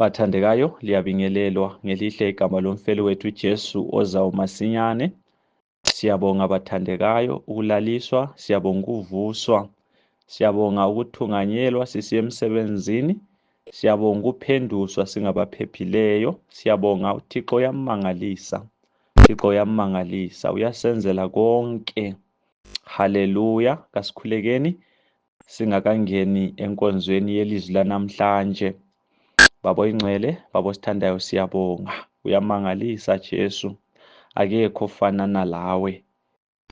Bathandekayo, liyabingelelwa ngelihle igama lomfeli wethu uJesu ozayo masinyane. Siyabonga bathandekayo ukulaliswa, siyabonga ukuvuswa, siyabonga ukuthunganyelwa sisiya emsebenzini, siyabonga ukuphenduswa singabaphephileyo, siyabonga uThixo uyamangalisa. uThixo uyamangalisa, uyasenzela konke. Haleluya. Kasikhulekeni singakangeni enkonzweni yelizwi lanamhlanje. Baba oyingcwele, Baba osithandayo, siyabonga. Uyamangalisa Jesu, akekho ofanana lawe.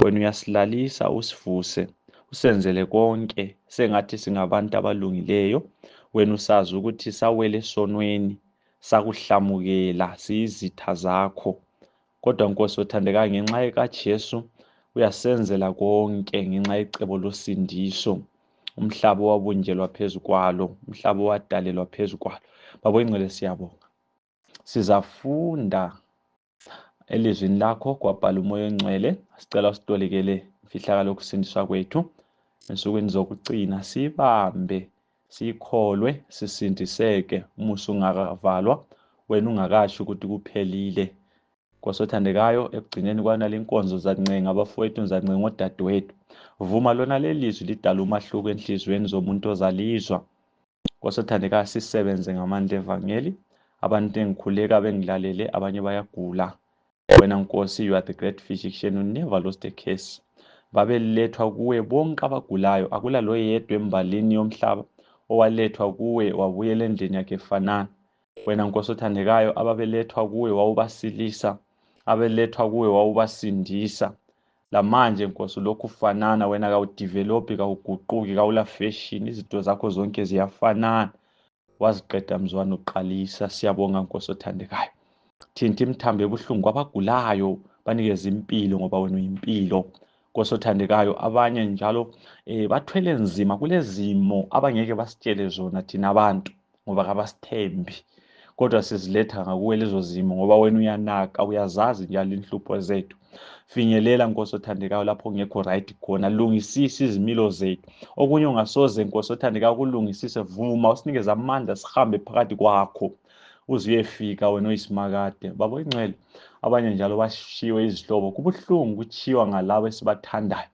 Wena uyasilalisa, usivuse, usenzele konke sengathi singabantu abalungileyo. Wena usazi ukuthi sawela esonweni, sakuhlamukela, siyizitha zakho. Kodwa Nkosi othandekayo, ngenxa yekaJesu uyasenzela konke ngenxa yecebo losindiso. Umhlaba wabunjelwa phezu kwalo, umhlaba wadalelwa phezu kwalo. Baba oyingcwele, siyabonga. Sizafunda elizwini lakho kwabhala umoya ongcwele. Sicela usitolikele imfihlakalo yokusindiswa kwethu ensukwini zokucina, sibambe, sikholwe, sisindiseke. Umusa ungakavalwa, wena ungakasho ukuthi kuphelile. Nkosi othandekayo, ekugcineni kwanale inkonzo zancenga abafowethu, zancenga odadewethu. Vuma lona lelizwi lidala umahluko enhliziyweni zomuntu ozalizwa. Nkosi othandekayo, sisebenze ngamandla evangeli. Abantu engikhuleka bengilalele, abanye bayagula. Wena Nkosi, you are the great physician, you never lost a case. Babelethwa kuwe bonke abagulayo, akula lo yedwa embalini yomhlaba owalethwa kuwe wabuyela endlini yakhe efanana. Wena Nkosi othandekayo, ababelethwa kuwe wawubasilisa, abelethwa kuwe wawubasindisa. Lamanje Nkosi lokhu ufanana, wena kawudevelophi, kawuguquki, kawula fashion, izinto zakho zonke ziyafanana. Waziqeda mzwana uqalisa. Siyabonga Nkosi othandekayo. Thinta imithambo ebuhlungu kwabagulayo, banikeze impilo ngoba wena uyimpilo. Nkosi othandekayo, abanye njalo bathwele nzima kulezimo abangeke basitshele zona thina abantu ngoba kabasithembi. Kodwa siziletha ngakuwe lezo zimo ngoba wena uyanaka, uyazazi njalo inhlupho zethu. Finyelela Nkosi othandekayo lapho ngekho right khona, lungisisa izimilo zethu. Okunye ungasoze Nkosi othandekayo kulungisise, vuma usinikeze amandla sihambe phakathi kwakho uze uyefika wena oyisimakade. Baba oyingcwele, abanye njalo bashiwe izihlobo, kubuhlungu kuchiwa ngalabo esibathandayo.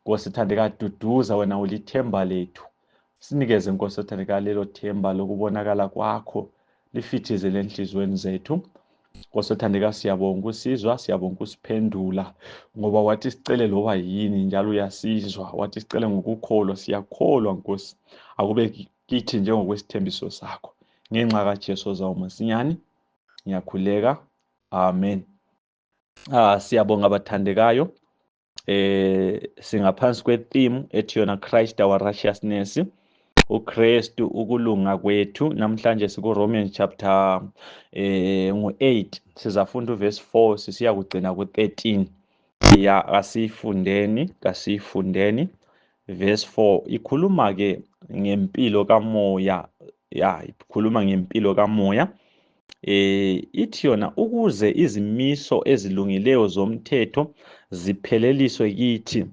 Nkosi othandekayo, duduza, wena ulithemba lethu. Sinikeze Nkosi othandekayo lelo themba lokubonakala kwakho lifithizele enhliziyweni zethu. Nkosi othandekayo, siyabonga ukusizwa, siyabonga ukusiphendula ngoba wathi sicele loba yini njalo uyasizwa. Wathi sicele ngokukholwa, siyakholwa Nkosi. Akube kithi njengokwesithembiso sakho. Ngenxa kaJesu ozayo masinyane, ngiyakhuleka. Amen. Siyabonga bathandekayo. Singaphansi kwetheme ethi yona Christ our righteousness, uKristu ukulunga kwethu. Namhlanje siku-Romans chapter 8, sizafunda uverse 4 sisiya kugcina ku-13. Kasiyifundeni. Verse 4 ikhuluma ke ngempilo kamoya. Ikhuluma ngempilo kamoya. Ithi yona ukuze izimiso ezilungileyo zomthetho zipheleliswe kithi,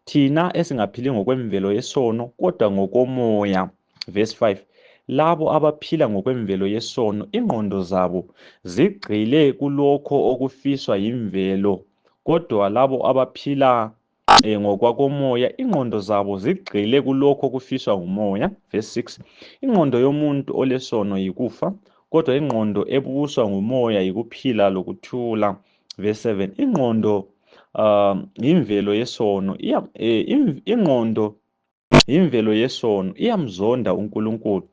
thina esingaphili ngokwemvelo yesono kodwa ngokomoya. Verse 5 labo abaphila ngokwemvelo yesono, ingqondo zabo zigxile kulokho okufiswa yimvelo, kodwa labo abaphila ngokwakomoya, ingqondo zabo zigxile kulokho okufiswa ngumoya. Verse 6 ingqondo yomuntu olesono yikufa, kodwa ingqondo ebuswa ngumoya yikuphila lokuthula. Verse 7 ingqondo imvelo yesono, ingqondo imvelo yesono iyamzonda uNkulunkulu,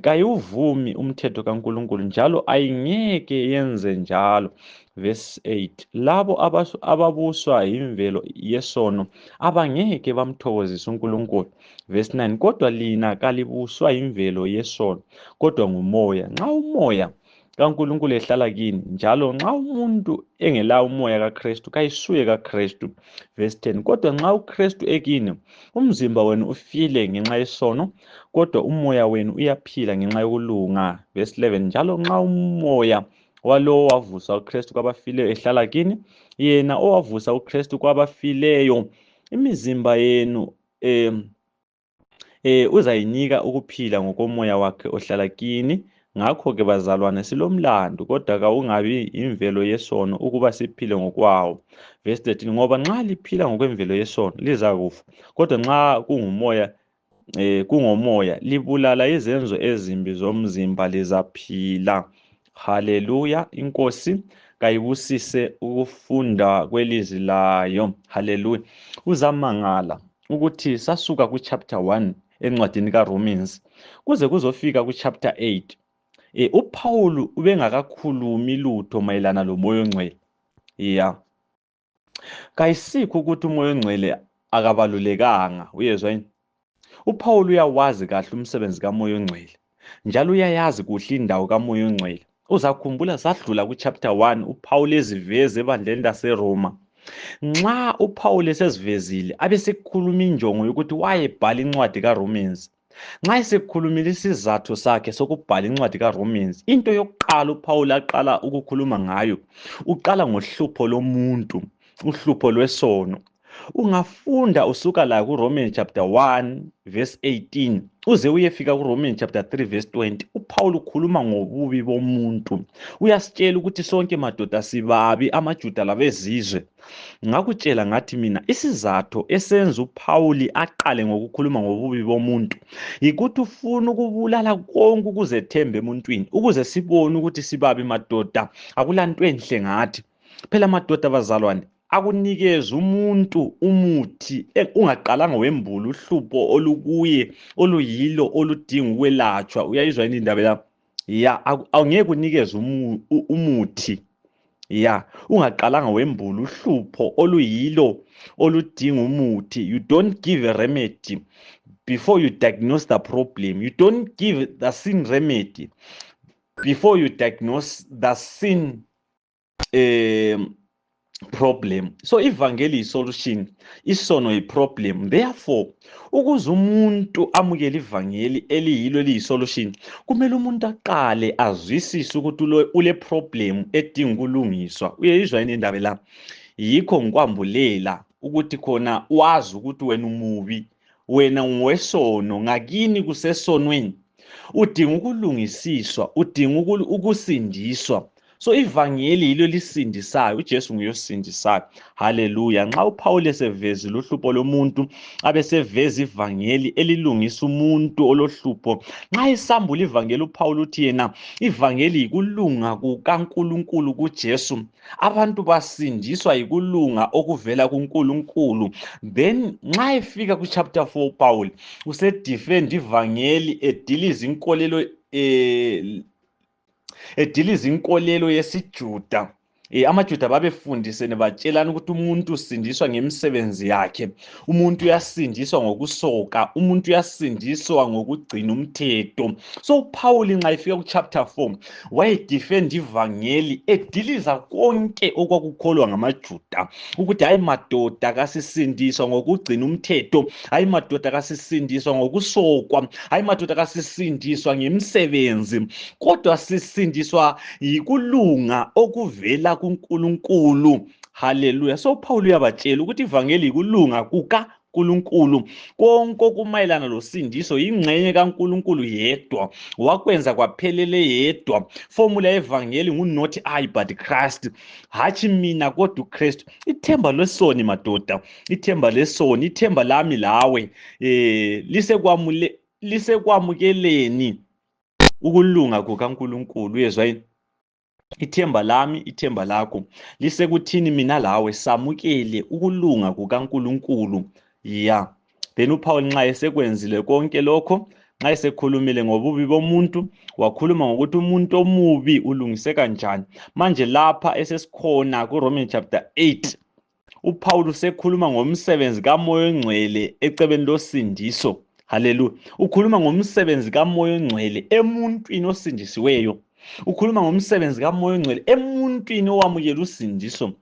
kayiwuvumi umthetho kaNkulunkulu njalo ayingeke yenze njalo. Verse 8 labo ababuswa imvelo yesono abangeke bamthokozisa uNkulunkulu. Verse 9 kodwa lina kalibuswa imvelo yesono kodwa ngumoya, nxa umoya kaNkulunkulu ehlala kini, njalo nxa umuntu engelawo umoya kaKristu kayisuye kaKristu. Verse 10 kodwa nxa uKristu ekini, umzimba wenu ufile ngenxa yesono, kodwa umoya wenu uyaphila ngenxa yokulunga. Verse 11 njalo nxa umoya walowo wavusa uKristu kwabafileyo ehlala kini, yena owavusa uKristu kwabafileyo imizimba yenu uzayinika ukuphila ngokomoya wakhe ohlala kini. Ngakho-ke bazalwane, silomlando kodwa kawungabi imvelo yesono ukuba siphile ngokwawo. Verse 13, ngoba nxa liphila ngokwemvelo yesono lizakufa, kodwa nxa kungomoya libulala izenzo ezimbi zomzimba lizaphila. Haleluya! Inkosi kayibusise ukufunda kwelizwi layo. Haleluya! Uzamangala ukuthi sasuka ku-chapter 1 encwadini kaRomans kuze kuzofika ku-chapter 8 uPawulu ubengakakhulumi lutho mayelana lomoya ongcwele. Kayisikho ukuthi umoya ongcwele akabalulekanga, uyezwa yini? uPawulu uyawazi kahle umsebenzi kamoya ongcwele njalo uyayazi kuhle indawo kamoya ongcwele. Uzakhumbula sadlula ku-chapter 1 uPawulu eziveze ebandleni laseRoma. Nxa uPawulu esezivezile abesekukhuluma injongo yokuthi wayebhala incwadi kaRomans. Nxa esekhulumile isizathu sakhe sokubhala incwadi kaRomans, into yokuqala uPawulu aqala ukukhuluma ngayo, uqala ngohlupho lomuntu, uhlupho lwesono. Ungafunda usuka la kuRomans chapter 1 verse 18 uze uyefika kuRomans chapter 3 verse 20, uPawulu ukhuluma ngobubi bomuntu. Uyasitshela ukuthi sonke madoda sibabi, amaJuda labezizwe. Ngakutshela ngathi mina isizathu esenza uPawuli aqale ngokukhuluma ngobubi bomuntu yikuthi ufuna ukubulala konke ukuzethemba emuntwini, ukuze sibone ukuthi sibabi madoda, akulanto enhle ngathi. Phela madoda bazalwane, akunikeza umuntu umuthi ungaqalanga wembula uhlupho olukuye oluyilo oludinga ukwelatshwa. Uyayizwa yini indaba la? Awungeke unikeze umuthi ungaqalanga wembula uhlupho oluyilo oludinga umuthi. You don't give a remedy before you diagnose the problem. You don't give the sin remedy before you diagnose the sin problem. So ivangeli yi-solution, isono yi-problem. Therefore, ukuze umuntu amukele ivangeli eliyilo eliyi-solution, kumele umuntu aqale azwisise ukuthi ule problem edinga ukulungiswa. Uyayizwa yini indaba la? Yikho ngikwambulela ukuthi khona wazi ukuthi wena umubi, wena ungowesono, ngakini kusesonweni, udinga ukulungisiswa, udinga ukusindiswa. So ivangeli yilo lisindisayo, uJesu nguye osindisayo. Haleluya! Nxa uPawulu esevezile uhlupho lomuntu abeseveza ivangeli elilungisa umuntu olohlupho, nxa esambula ivangeli uPawulu uthi yena ivangeli yikulunga kukaNkulunkulu kuJesu, abantu basindiswa yikulunga okuvela kuNkulunkulu. Then nxa efika ku-chapter 4 uPawulu usedefend ivangeli ediliza inkolelo yesiJuda. AmaJuda babefundisene batshelana ukuthi umuntu usindiswa ngemisebenzi yakhe, umuntu uyasindiswa ngokusoka, umuntu uyasindiswa ngokugcina umthetho. So uPawulu nxa efika ku-chapter 4 wayedefend ivangeli ediliza konke okwakukholwa ngamaJuda ukuthi hayi madoda kasisindiswa ngokugcina umthetho, hayi madoda kasisindiswa ngokusokwa, hayi madoda kasisindiswa ngemisebenzi, kodwa sisindiswa yikulunga okuvela kuNkulunkulu. Haleluya! So uPawulu uyabatshela ukuthi ivangeli yikulunga kukaNkulunkulu. Konke okumayelana losindiso yingxenye kaNkulunkulu yedwa, wakwenza kwaphelele yedwa. Formula yevangeli ngu-not I but Christ, hatshi mina kodwa uKristu. Ithemba lesoni madoda, ithemba lesoni, ithemba lami lawe lisekwamukeleni ukulunga kukaNkulunkulu. Uyezwa yini? Ithemba lami, ithemba lakho lisekuthini mina lawe samukele ukulunga kukaNkulunkulu. Then uPaul nxa esekwenzile konke lokho, nxa esekhulumile ngobubi bomuntu, wakhuluma ngokuthi umuntu omubi ulungise kanjani. Manje lapha esesikhona kuRomans chapter 8 uPaul usekhuluma ngomsebenzi kamoya ongcwele ecebeni losindiso. Haleluya! Ukhuluma ngomsebenzi kamoya ongcwele emuntwini osindisiweyo. Ukhuluma ngomsebenzi kamoya ongcwele emuntwini owamukela usindiso.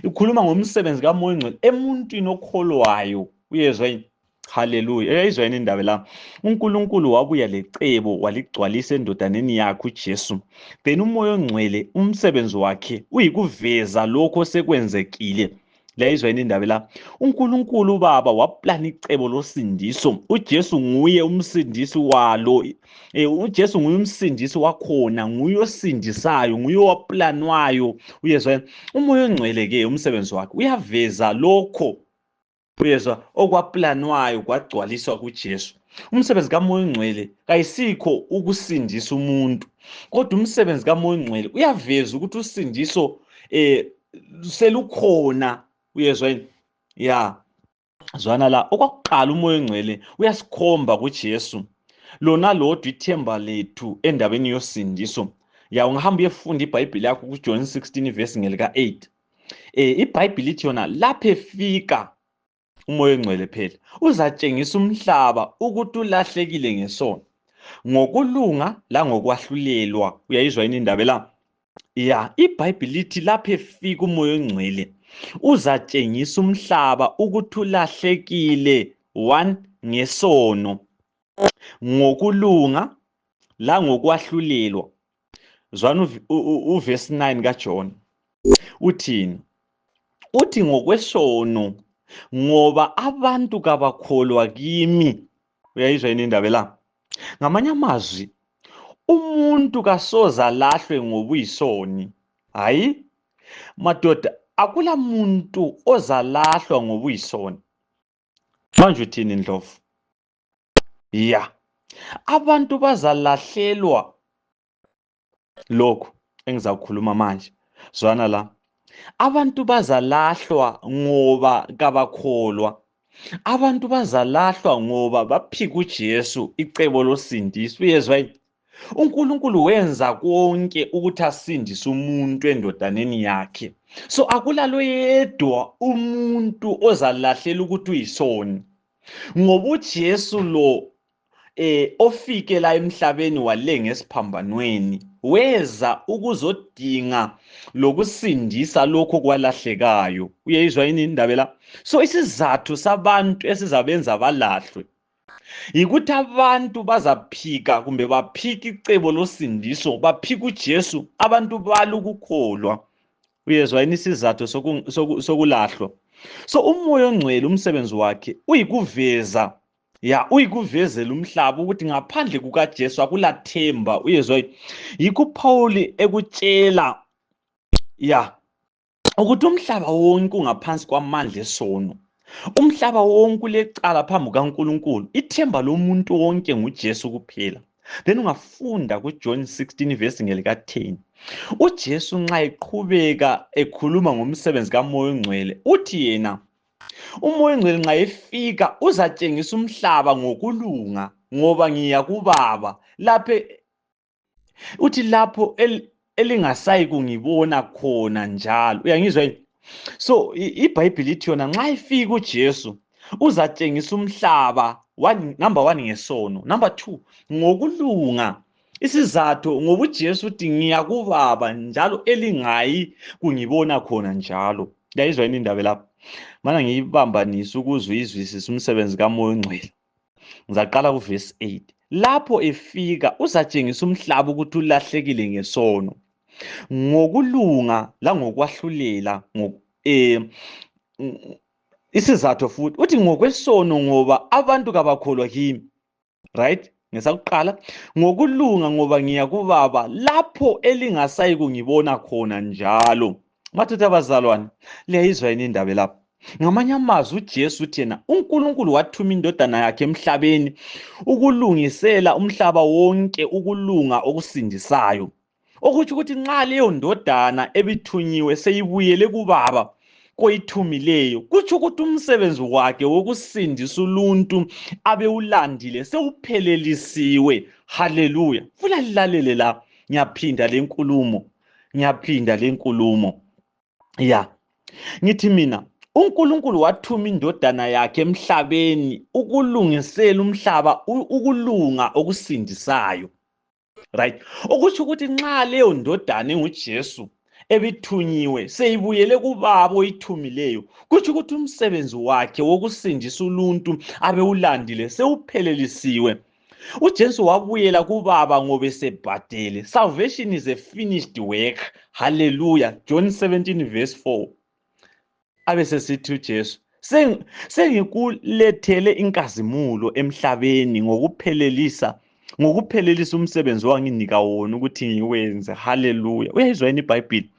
Ukhuluma ngomsebenzi kamoya ongcwele emuntwini okholwayo. Uyezwa yini? Haleluya! Uyayizwa yini indaba la? uNkulunkulu wabuya lecebo waligcwalisa endodaneni yakhe uJesu. Then umoya ongcwele umsebenzi wakhe uyikuveza lokho osekwenzekile. Leyizwa yini indaba la? uNkulunkulu ubaba waplana icebo losindiso. uJesu nguye umsindisi walo. uJesu nguye umsindisi wakhona, nguye osindisayo, nguye owaplanwayo. Uyezwa? uMoya oNgcwele ke umsebenzi wakhe uyaveza lokho, uyezwa, okwaplanwayo kwagcwaliswa kuJesu. Umsebenzi kaMoya oNgcwele kayisikho ukusindisa umuntu, kodwa umsebenzi kaMoya oNgcwele uyaveza ukuthi usindiso selukhona. Uyezwa yini? Ya, zwana la, okwakuqala uMoya oNgcwele uyasikhomba kuJesu lona lodwa ithemba lethu endabeni yosindiso. Ya, ungahamba uyefunda iBhayibheli yakho kuJohn 16 verse ngelika-8. iBhayibheli ithi yona lapho efika uMoya oNgcwele phela uzatshengisa umhlaba ukuthi ulahlekile ngesono, ngokulunga la ngokwahlulelwa. Uyayizwa yini indaba la? Ya, iBhayibheli lithi lapho efika uMoya oNgcwele uzatshengisa umhlaba ukuthi ulahlekile, 1, ngesono, ngokulunga la ngokwahlulelwa. Zwana uverse 9 kaJohn uthini? Uthi ngokwesono ngoba abantu kabakholwa kimi. Uyayizwa yini indaba la? Ngamanye amazwi, umuntu kasoze alahlwe ngoba uyisoni. Hayi madoda, akula muntu ozalahlwa ngoba uyisoni. Manje uthini Ndlovu? Ya, abantu bazalahlelwa lokho engizakukhuluma manje. Zwana la, abantu bazalahlwa ngoba kabakholwa. Abantu bazalahlwa ngoba baphika uJesu icebo losindiso. Uyezwa yini? uNkulunkulu wenza konke ukuthi asindise umuntu endodaneni yakhe. So akulalo yedwa umuntu ozalahlela ukuthi uyisoni, ngoba uJesu lo ofike la emhlabeni walenga esiphambanweni weza ukuzodinga lokusindisa lokho kwalahlekayo. Uyayizwa yini indaba la? So isizathu sabantu esizabenza balahlwe yikuthi abantu bazaphika kumbe baphika icebo losindiso, baphika uJesu, abantu bala ukukholwa. Uyezwa yini isizathu sokulahlwa? So uMoya oNgcwele umsebenzi wakhe uyikuveza, ya, uyikuvezela umhlaba ukuthi ngaphandle kukaJesu akulathemba. Uyezwa yini? Yikho uPaul ekutshela, ya, ukuthi umhlaba wonke ungaphansi kwamandla esono. Umhlaba wonke ulecala phambi kaNkulunkulu. Ithemba lomuntu wonke nguJesu kuphela. Then ungafunda kuJohn 16 verse ngelika-10. uJesu nxa eqhubeka ekhuluma ngomsebenzi kaMoya oNgcwele uthi yena uMoya oNgcwele nxa efika uzatshengisa umhlaba ngokulunga ngoba ngiya kuBaba. Uthi lapho elingasayi kungibona khona njalo. Uyangizwa yini? So iBhayibheli ithi yona nxa efika uJesu uzatshengisa umhlaba, number 1, ngesono, number 2, ngokulunga. Isizathu ngoba uJesu uthi ngiya kuBaba njalo elingayi kungibona khona njalo. Uyayizwa yini indaba lapha? Mana ngiyibambanisa ukuze uyizwisise umsebenzi kaMoya oNgcwele. Ngizaqala kuverse 8. Lapho efika uzatshengisa umhlaba ukuthi ulahlekile ngesono, ngokulunga la ngokwahlulela. Isizathu futhi uthi ngokwesono ngoba abantu kabakholwa kimi. Right? Ngesakuqala, ngokulunga ngoba ngiya kuBaba lapho elingasayi kungibona khona njalo. Mathutha abazalwane, liyayizwa yini indaba lapha? Ngamanye amazwi uJesu uthi yena uNkulunkulu wathuma indodana yakhe emhlabeni ukulungisela umhlaba wonke ukulunga okusindisayo. Okutsho ukuthi nxa leyo ndodana ebithunyiwe seyibuyele kuBaba koyithumileyo, kutsho ukuthi umsebenzi wakhe wokusindisa uluntu abewulandile sewuphelelisiwe. Haleluya! Funa lilalele la, ngiyaphinda le nkulumo. Ya, ngithi mina uNkulunkulu wathuma indodana yakhe emhlabeni ukulungisela umhlaba ukulunga okusindisayo. Right? Okutsho ukuthi nxa leyo ndodana enguJesu ebithunyiwe seyibuyele kuBaba oyithumileyo, kutsho ukuthi umsebenzi wakhe wokusindisa uluntu abewulandile sewuphelelisiwe. uJesu wabuyela kuBaba ngoba esebhadele. Salvation is a finished work. Hallelujah. John 17 verse 4. abesesithi uJesu, sengikulethele inkazimulo emhlabeni ngokuphelelisa umsebenzi owanginika wona ukuthi ngiwenze. Haleluya. Uyayizwa yini iBhayibheli?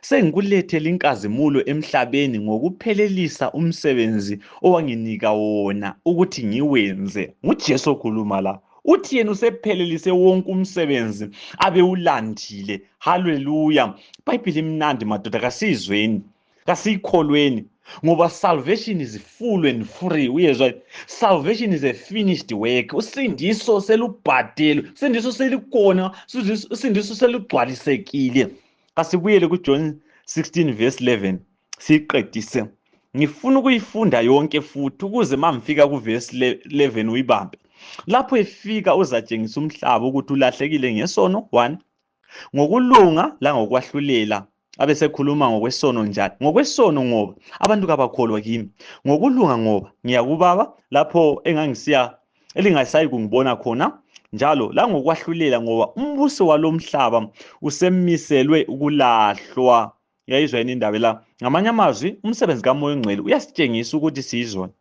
Sengikulethele inkazimulo emhlabeni ngokuphelelisa umsebenzi owanginika wona ukuthi ngiwenze. NguJesu okhuluma la. Uthi yena usephelelise wonke umsebenzi abewulandile. Haleluya. iBhayibheli imnandi madoda, kasizweni, kasiyikholweni, ngoba salvation is full and free. Uyezwa, salvation is a finished work. Usindiso selubhadele, usindiso selikhona, usindiso selugcwalisekile. Kasibuyele kuJohn 16 verse 11 siqedise. Ngifuna ukuyifunda yonke futhi ukuze mangifika kuverse 11 uyibambe. Lapho efika uzatshengisa umhlaba ukuthi ulahlekile ngesono 1, ngokulunga la ngokwahlulela. Abesekhuluma ngokwesono njalo. Ngokwesono ngoba abantu kabakholwa kimi. Ngokulunga ngoba ngiya kuBaba lapho engangisiya elingasayi kungibona khona. Njalo la ngokwahlulela ngoba umbuso walomhlaba usemiselwe ukulahlwa. Yayizwa yini indaba la? Ngamanye amazwi umsebenzi kaMoya oNgcwele uyasitshengisa ukuthi siyizona.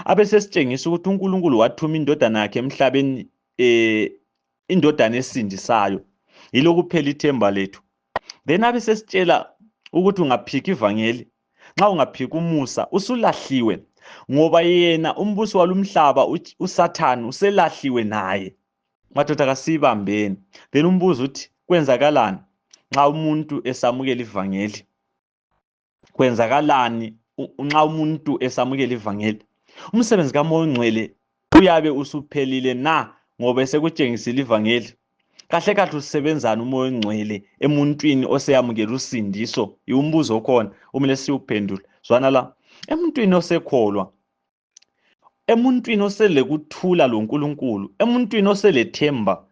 Abesesitshengisa ukuthi uNkulunkulu wathuma indodana yakhe emhlabeni, indodana esindisayo. Yilo kuphela ithemba lethu. Then abesesitshela ukuthi ungaphika ivangeli, nxa ungaphika umusa usulahliwe, ngoba yena umbuso walomhlaba uSathane uselahliwe naye. Madoda kasibambeni. Then umbuzo uthi kwenzakalani nxa umuntu esamukela ivangeli? Kwenzakalani nxa umuntu esamukela ivangeli? Umsebenzi kaMoya oNgcwele uyabe usuphelile na ngoba esekutshengisile ivangeli? Kahle kahle usebenzana uMoya oNgcwele emuntwini oseyamukela usindiso? Iwumbuzo khona umele siwuphendule. Zwana la, emuntwini osekholwa, emuntwini oselekuthula loNkulunkulu, emuntwini oselethemba,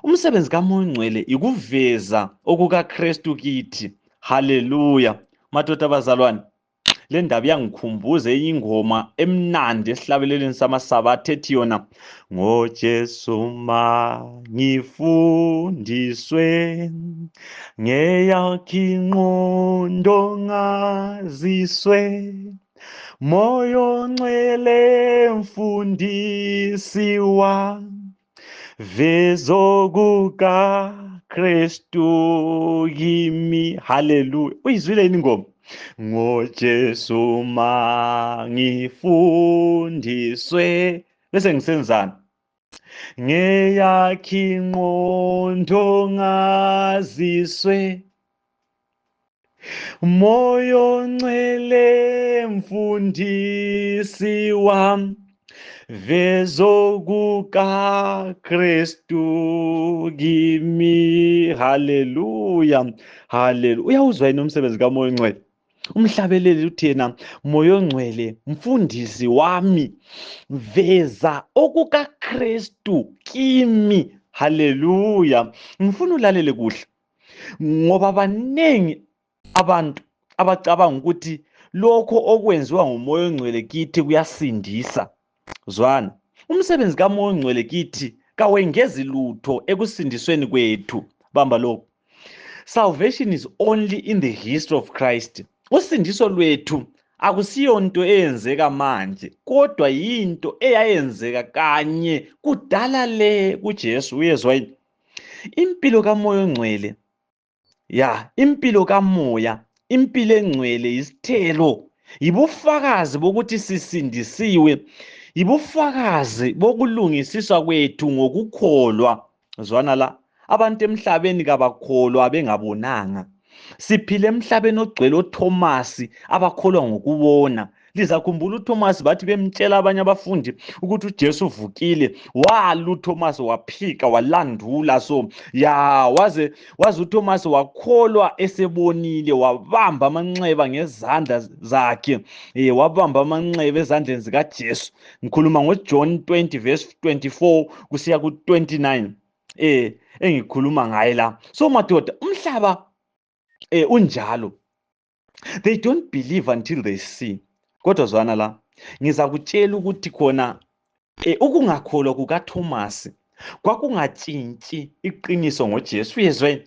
umsebenzi kaMoya oNgcwele ikuveza okukaKristu kithi. Haleluya. Madoda abazalwane, le ndaba yangikhumbuza ingoma emnandi esihlabeleleni samasabatha ethi yona, ngoJesu mangifundiswe, ngeyakhe ingqondo ngaziswe, Moya oNgcwele mfundisi wami, vezo kukaKristu kimi. Haleluya. Uyizwile yini ingoma? ngoJesu mangifundiswe, bese ngisenzana, ngeyakhe ingqondo ngaziswe, Moya oNgcwele mfundisi wami, vezo kukaKristu kimi. Haleluya. Haleluya. Uyawuzwa yini umsebenzi kaMoya oNgcwele? Umhlabeleli uthi yena, Moya oNgcwele mfundisi wami, veza okukaKristu kimi. Haleluya. Ngifuna ulalele kuhle, ngoba banengi abantu abacabanga ukuthi lokho okwenziwa nguMoya oNgcwele kithi kuyasindisa. Zwana, umsebenzi kaMoya oNgcwele kithi kawengezi lutho ekusindisweni kwethu. Bamba lokho. Salvation is only in the history of Christ. Usindiso lwethu akusiyonto eyenzeka manje, kodwa yinto eyayenzeka kanye kudala le kuJesu. Uyezwa yini? Impilo kaMoya oNgcwele, impilo kaMoya, impilo engcwele isithelo, yibufakazi bokuthi sisindisiwe, yibufakazi bokulungisiswa kwethu ngokukholwa. Zwana la, abantu emhlabeni kabakholwa bengabonanga. Siphile emhlabeni ogcwele oThomasi abakholwa ngokubona. Lizakhumbula uThomasi bathi bemtshela abanye abafundi ukuthi uJesu uvukile, wala uThomasi waphika walandula. Waze uThomasi wakholwa esebonile, wabamba amanxeba ngezandla zakhe, wabamba amanxeba ezandleni zikaJesu. Ngikhuluma ngoJohn 20 verse 24 kusiya ku29 engikhuluma ngaye la. So madoda, umhlaba unjalo, they don't believe until they see. Kodwa zwana la, ngizakutshela ukuthi khona ukungakholwa kukaThomasi kwakungatshintshi iqiniso ngoJesu. Uyezweni?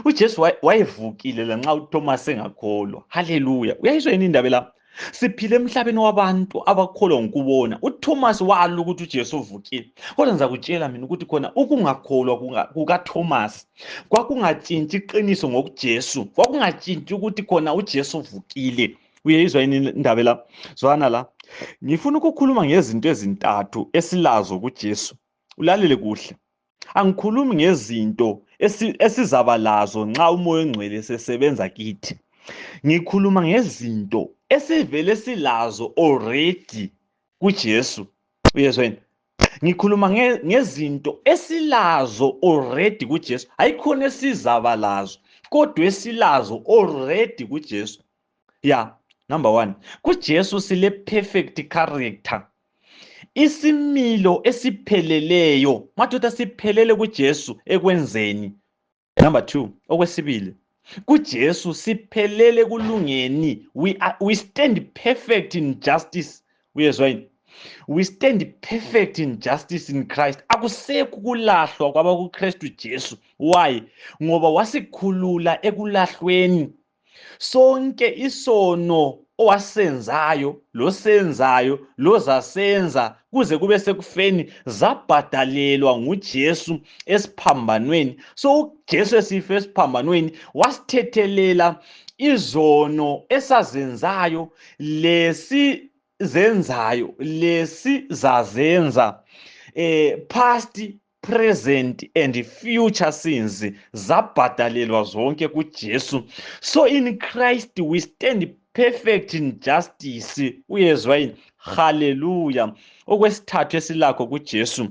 uJesu wayevukile lanxa uThomas engakholwa. Haleluya. Uyayizwa yini indaba la? Siphile emhlabeni wabantu abakholwa ngokubona. uThomas wala ukuthi uJesu uvukile. Kodwa ngizakutshela mina ukuthi khona ukungakholwa kukaThomas kwakungatshintshi iqiniso ngokuJesu. Kwakungatshintshi ukuthi khona uJesu uvukile. Uyayizwa yini indaba la? Zwana la. Ngifuna ukukhuluma ngezinto ezintathu esilazo kuJesu. Ulalele kuhle. Angikhulumi ngezinto esizaba lazo nxa umoya ongcwele sesebenza kithi. Ngikhuluma ngezinto esivele silazo already kuJesu. Uyezwa yini? Ngikhuluma ngezinto esilazo already kuJesu. Ayikhona esizaba lazo, kodwa esilazo already kuJesu. Yeah, number 1. kuJesu sile perfect character. Isimilo esipheleleyo. Madoda siphelele kuJesu ekwenzeni. Number 2. Okwesibili. kuJesu siphelele kulungeni. We stand perfect in justice. Uyezwa yini? We stand perfect in justice in Christ. Akusekho kulahlwa kwaba kuKristu Jesu. Why? Ngoba wasikhulula ekulahlweni. Sonke isono owasenzayo, losenzayo, lozasenza kuze kube sekufeni zabhadalelwa nguJesu esiphambanweni. So uJesu esife esiphambanweni wasithethelela izono esazenzayo, lesizenzayo, lesizazenza, past, present and future sins zabhadalelwa zonke kuJesu. So in Christ we stand perfect in justice. Uyezwa yini? Hallelujah. Okwesithathu esilakho kuJesu.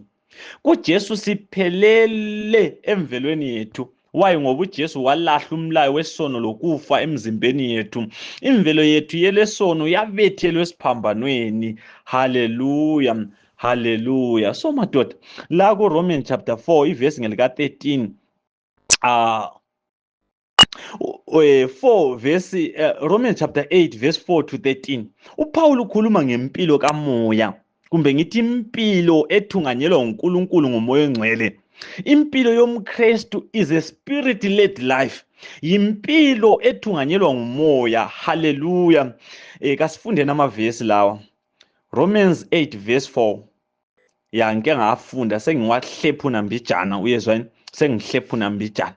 kuJesu siphelele emvelweni yethu. Why? Ngoba uJesu walahla umlayo wesono lokufa emzimbeni yethu. Imvelo yethu yelesono yabethelwe esiphambanweni. Hallelujah. Hallelujah. So madoda, la ku Romans chapter 4 ivesi ngelika 13, 4 verse, Romans chapter 8 verse 4 to 13, uPaul ukhuluma ngempilo kamoya, kumbe ngithi impilo ethunganyelwa uNkulunkulu ngomoya ongcwele. Impilo yomKristu is a spirit led life. Impilo ethunganyelwa ngumoya. Hallelujah. Kasifunde namavesi lawa. Romans 8 verse 4. Ya ngike ngafunda sengiwahlephu nambijana. Uyezwa yini? Sengihlephu nambijana.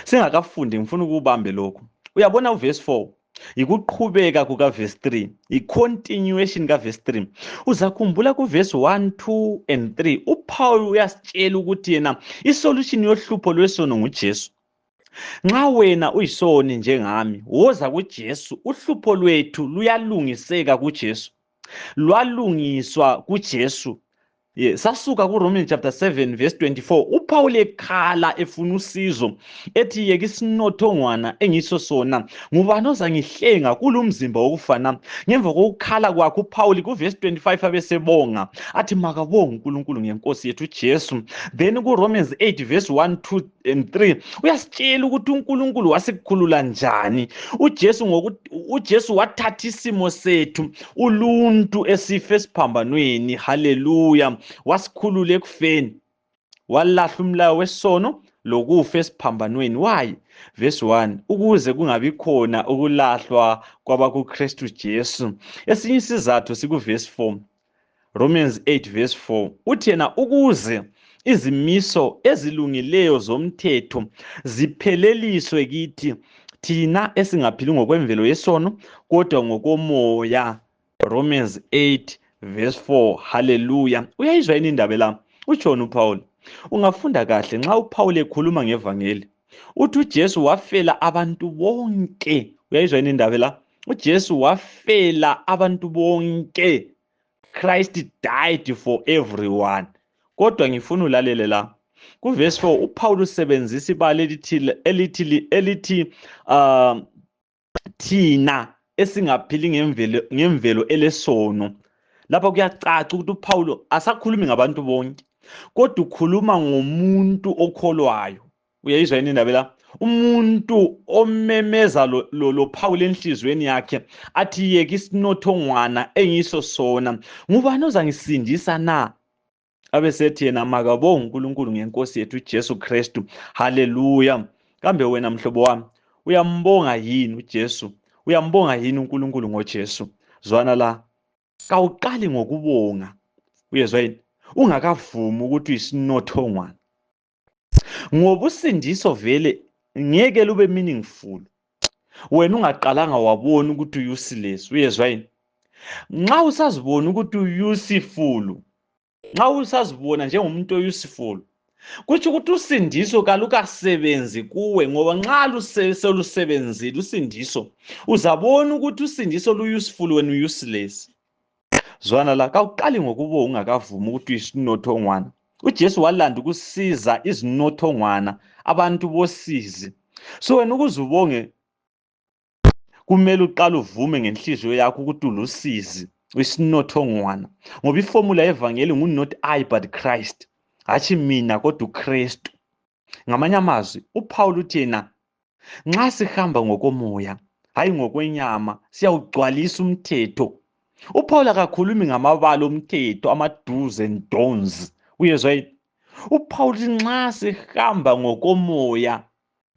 Singakafundi ngifuna ukubambe lokho. Uyabona uverse 4 ikuqhubeka kuka verse 3, i-continuation ka verse 3. Uzakhumbula ku verse 1, 2 and 3 uPaul uyasitshela ukuthi yena isolution yohlupho lwesono nguJesu. Nxa wena uyisoni njengami, woza kuJesu, uhlupho lwethu luyalungiseka kuJesu. Lwalungiswa kuJesu. Sasuka ku Romans chapter 7 verse 24, uPaul ekhala efuna usizo ethi yeke isinothongwana engiso sona, ngubani ozangihlenga kulumzimba wokufana. Ngemva kokukhala kwakhe uPaul ku verse 25 abesebonga athi makabonge uNkulunkulu ngenkosi yethu Jesu. Then ku Romans 8 verse 1, 2 and 3 uyasitshela ukuthi uNkulunkulu wasikhulula njani. uJesu wathatha isimo sethu, uluntu esife esiphambanweni. Hallelujah. Wasikhulula ekufeni, walahla umlayo wesono lokufa esiphambanweni. Why? Verse 1, ukuze kungabi khona ukulahlwa kwaba kuKristu Jesu. Esinye isizathu siku verse 4, Romans 8 verse 4, uthi yena ukuze izimiso ezilungileyo zomthetho zipheleliswe kithi thina esingaphili ngokwemvelo yesono kodwa ngokomoya. Romans 8 verse 4. Hallelujah. Uyayizwa yini indaba la? Utshona uPaul. Ungafunda kahle nxa uPaul ekhuluma ngevangeli. Uthi uJesu wafela abantu bonke. Uyayizwa yini indaba la? uJesu wafela abantu bonke. Christ died for everyone. Kodwa ngifuna ulalele la. Ku verse 4 uPaul usebenzisa ibala elithi thina esingaphili ngemvelo elesono. Lapha kuyacaca ukuthi uPaul asakhulumi ngabantu bonke, kodwa ukhuluma ngomuntu okholwayo. Uyayizwa yini indaba la? Umuntu omemeza lo Paul enhlizweni yakhe athi yeke isinothongwana engiso sona, ngubani ozangisindisa na? Abesethi yena makabonge uNkulunkulu ngenkosi yethu Jesu Kristu. Hallelujah. Kambe wena mhlobo wami, uyambonga yini uJesu? Uyambonga yini uNkulunkulu ngoJesu? Zwana la, kawuqali ngokubonga. Uyezwa yini? Ungakavumi ukuthi uyisinothongwana. Ngoba usindiso vele ngeke lube meaningful wena ungaqalanga wabona ukuthi useless. Uyezwa yini? Nxa usazibona ukuthi uyusiful, nxa usazibona njengomuntu oyusiful, kuthi ukuthi usindiso kalukasebenzi kuwe, ngoba nxa selusebenzile usindiso uzabona ukuthi usindiso lu-useful wena useless. Zwana la, kawuqali ngokubonga ungakavumi ukuthi uyisinothongwana. uJesu walanda ukusiza izinothongwana, abantu bosizi. So wena ukuze ubonge kumele uqale uvume ngenhliziyo yakho ukuthi ulusizi, uyisinothongwana. Ngoba iformula yevangeli ngu-not I but Christ, hatshi mina kodwa uKristu. Ngamanye amazwi uPaul uthi yena nxa sihamba ngokomoya hayi ngokwenyama siyawugcwalisa umthetho. uPaul akakhulumi ngamabala omthetho, ama-do's and don'ts. Uyezwa yini? uPaul uthi nxa sihamba ngokomoya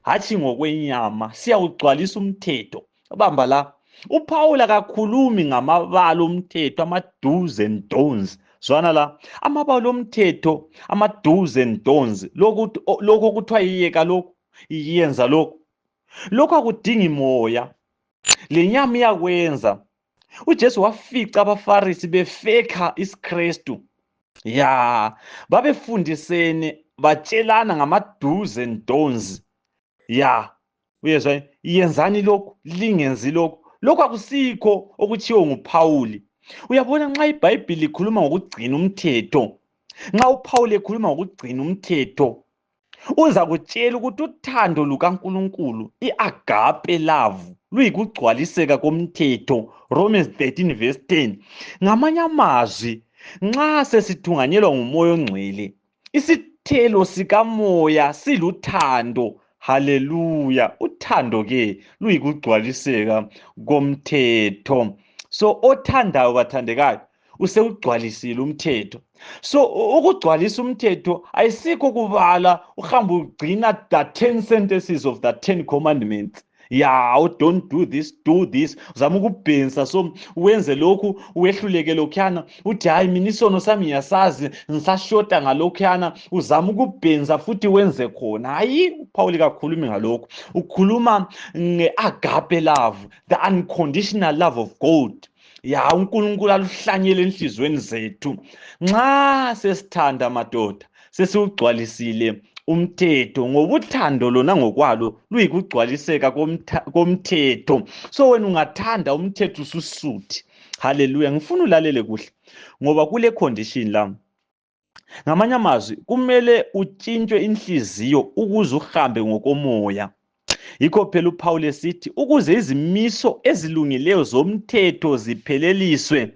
hatshi ngokwenyama siyawugcwalisa umthetho. Bamba la, uPaul akakhulumi ngamabala omthetho, ama-do's and don'ts. Zwana la, amabala omthetho, ama-do's and don'ts, lokho kuthiwa yiyeka lokho, iyenza lokho akudingi moya, lenyama iyakwenza. uJesu wafica abaFarisi befeka isiKristu. Ya, babefundisene batshelana ngama-do's and don'ts. Ya, uyezwa, yenzani lokhu, lingenzi lokhu. Lokhu akusikho okutshiwo nguPawuli. Uyabona, nxa iBhayibhili likhuluma ngokugcina umthetho, nxa uPawuli ekhuluma ngokugcina umthetho, uza kutshela ukuthi uthando lukaNkulunkulu, i-agape love, luyikugcwaliseka komthetho. Romans 13 verse 10. Ngamanye amazwi, nxa sesithunganyelwa ngumoya ongcwele, isithelo sikamoya siluthando. Haleluya! Uthando ke luyikugcwaliseka komthetho. So othandayo bathandekayo, usewugcwalisile umthetho. So ukugcwalisa umthetho ayisikho kubala uhamba ugcina the 10 sentences of the 10 commandments. Ya, don't do this, do this. Uzama ukubhensa so wenze lokhu uwehluleke lokhuyana, uthi hayi mina isono sami ngiyasazi ngisashota ngalokhuyana, uzama ukubhensa futhi wenze khona. Hayi, uPaul kakhulumi ngalokho. Ukhuluma nge-agape love, the unconditional love of God. Ya, uNkulunkulu aluhlanyele enhlizweni zethu. Nxa sesithanda madoda, sesiwugcwalisile umthetho, ngoba uthando lona ngokwalo luyikugcwaliseka komthetho. So wena ungathanda umthetho ususuthi. Haleluya! Ngifuna ulalele kuhle, ngoba kule condition la, ngamanye amazwi kumele utshintshwe inhliziyo ukuze uhambe ngokomoya. Yikho phela uPaul esithi ukuze izimiso ezilungileyo zomthetho zipheleliswe,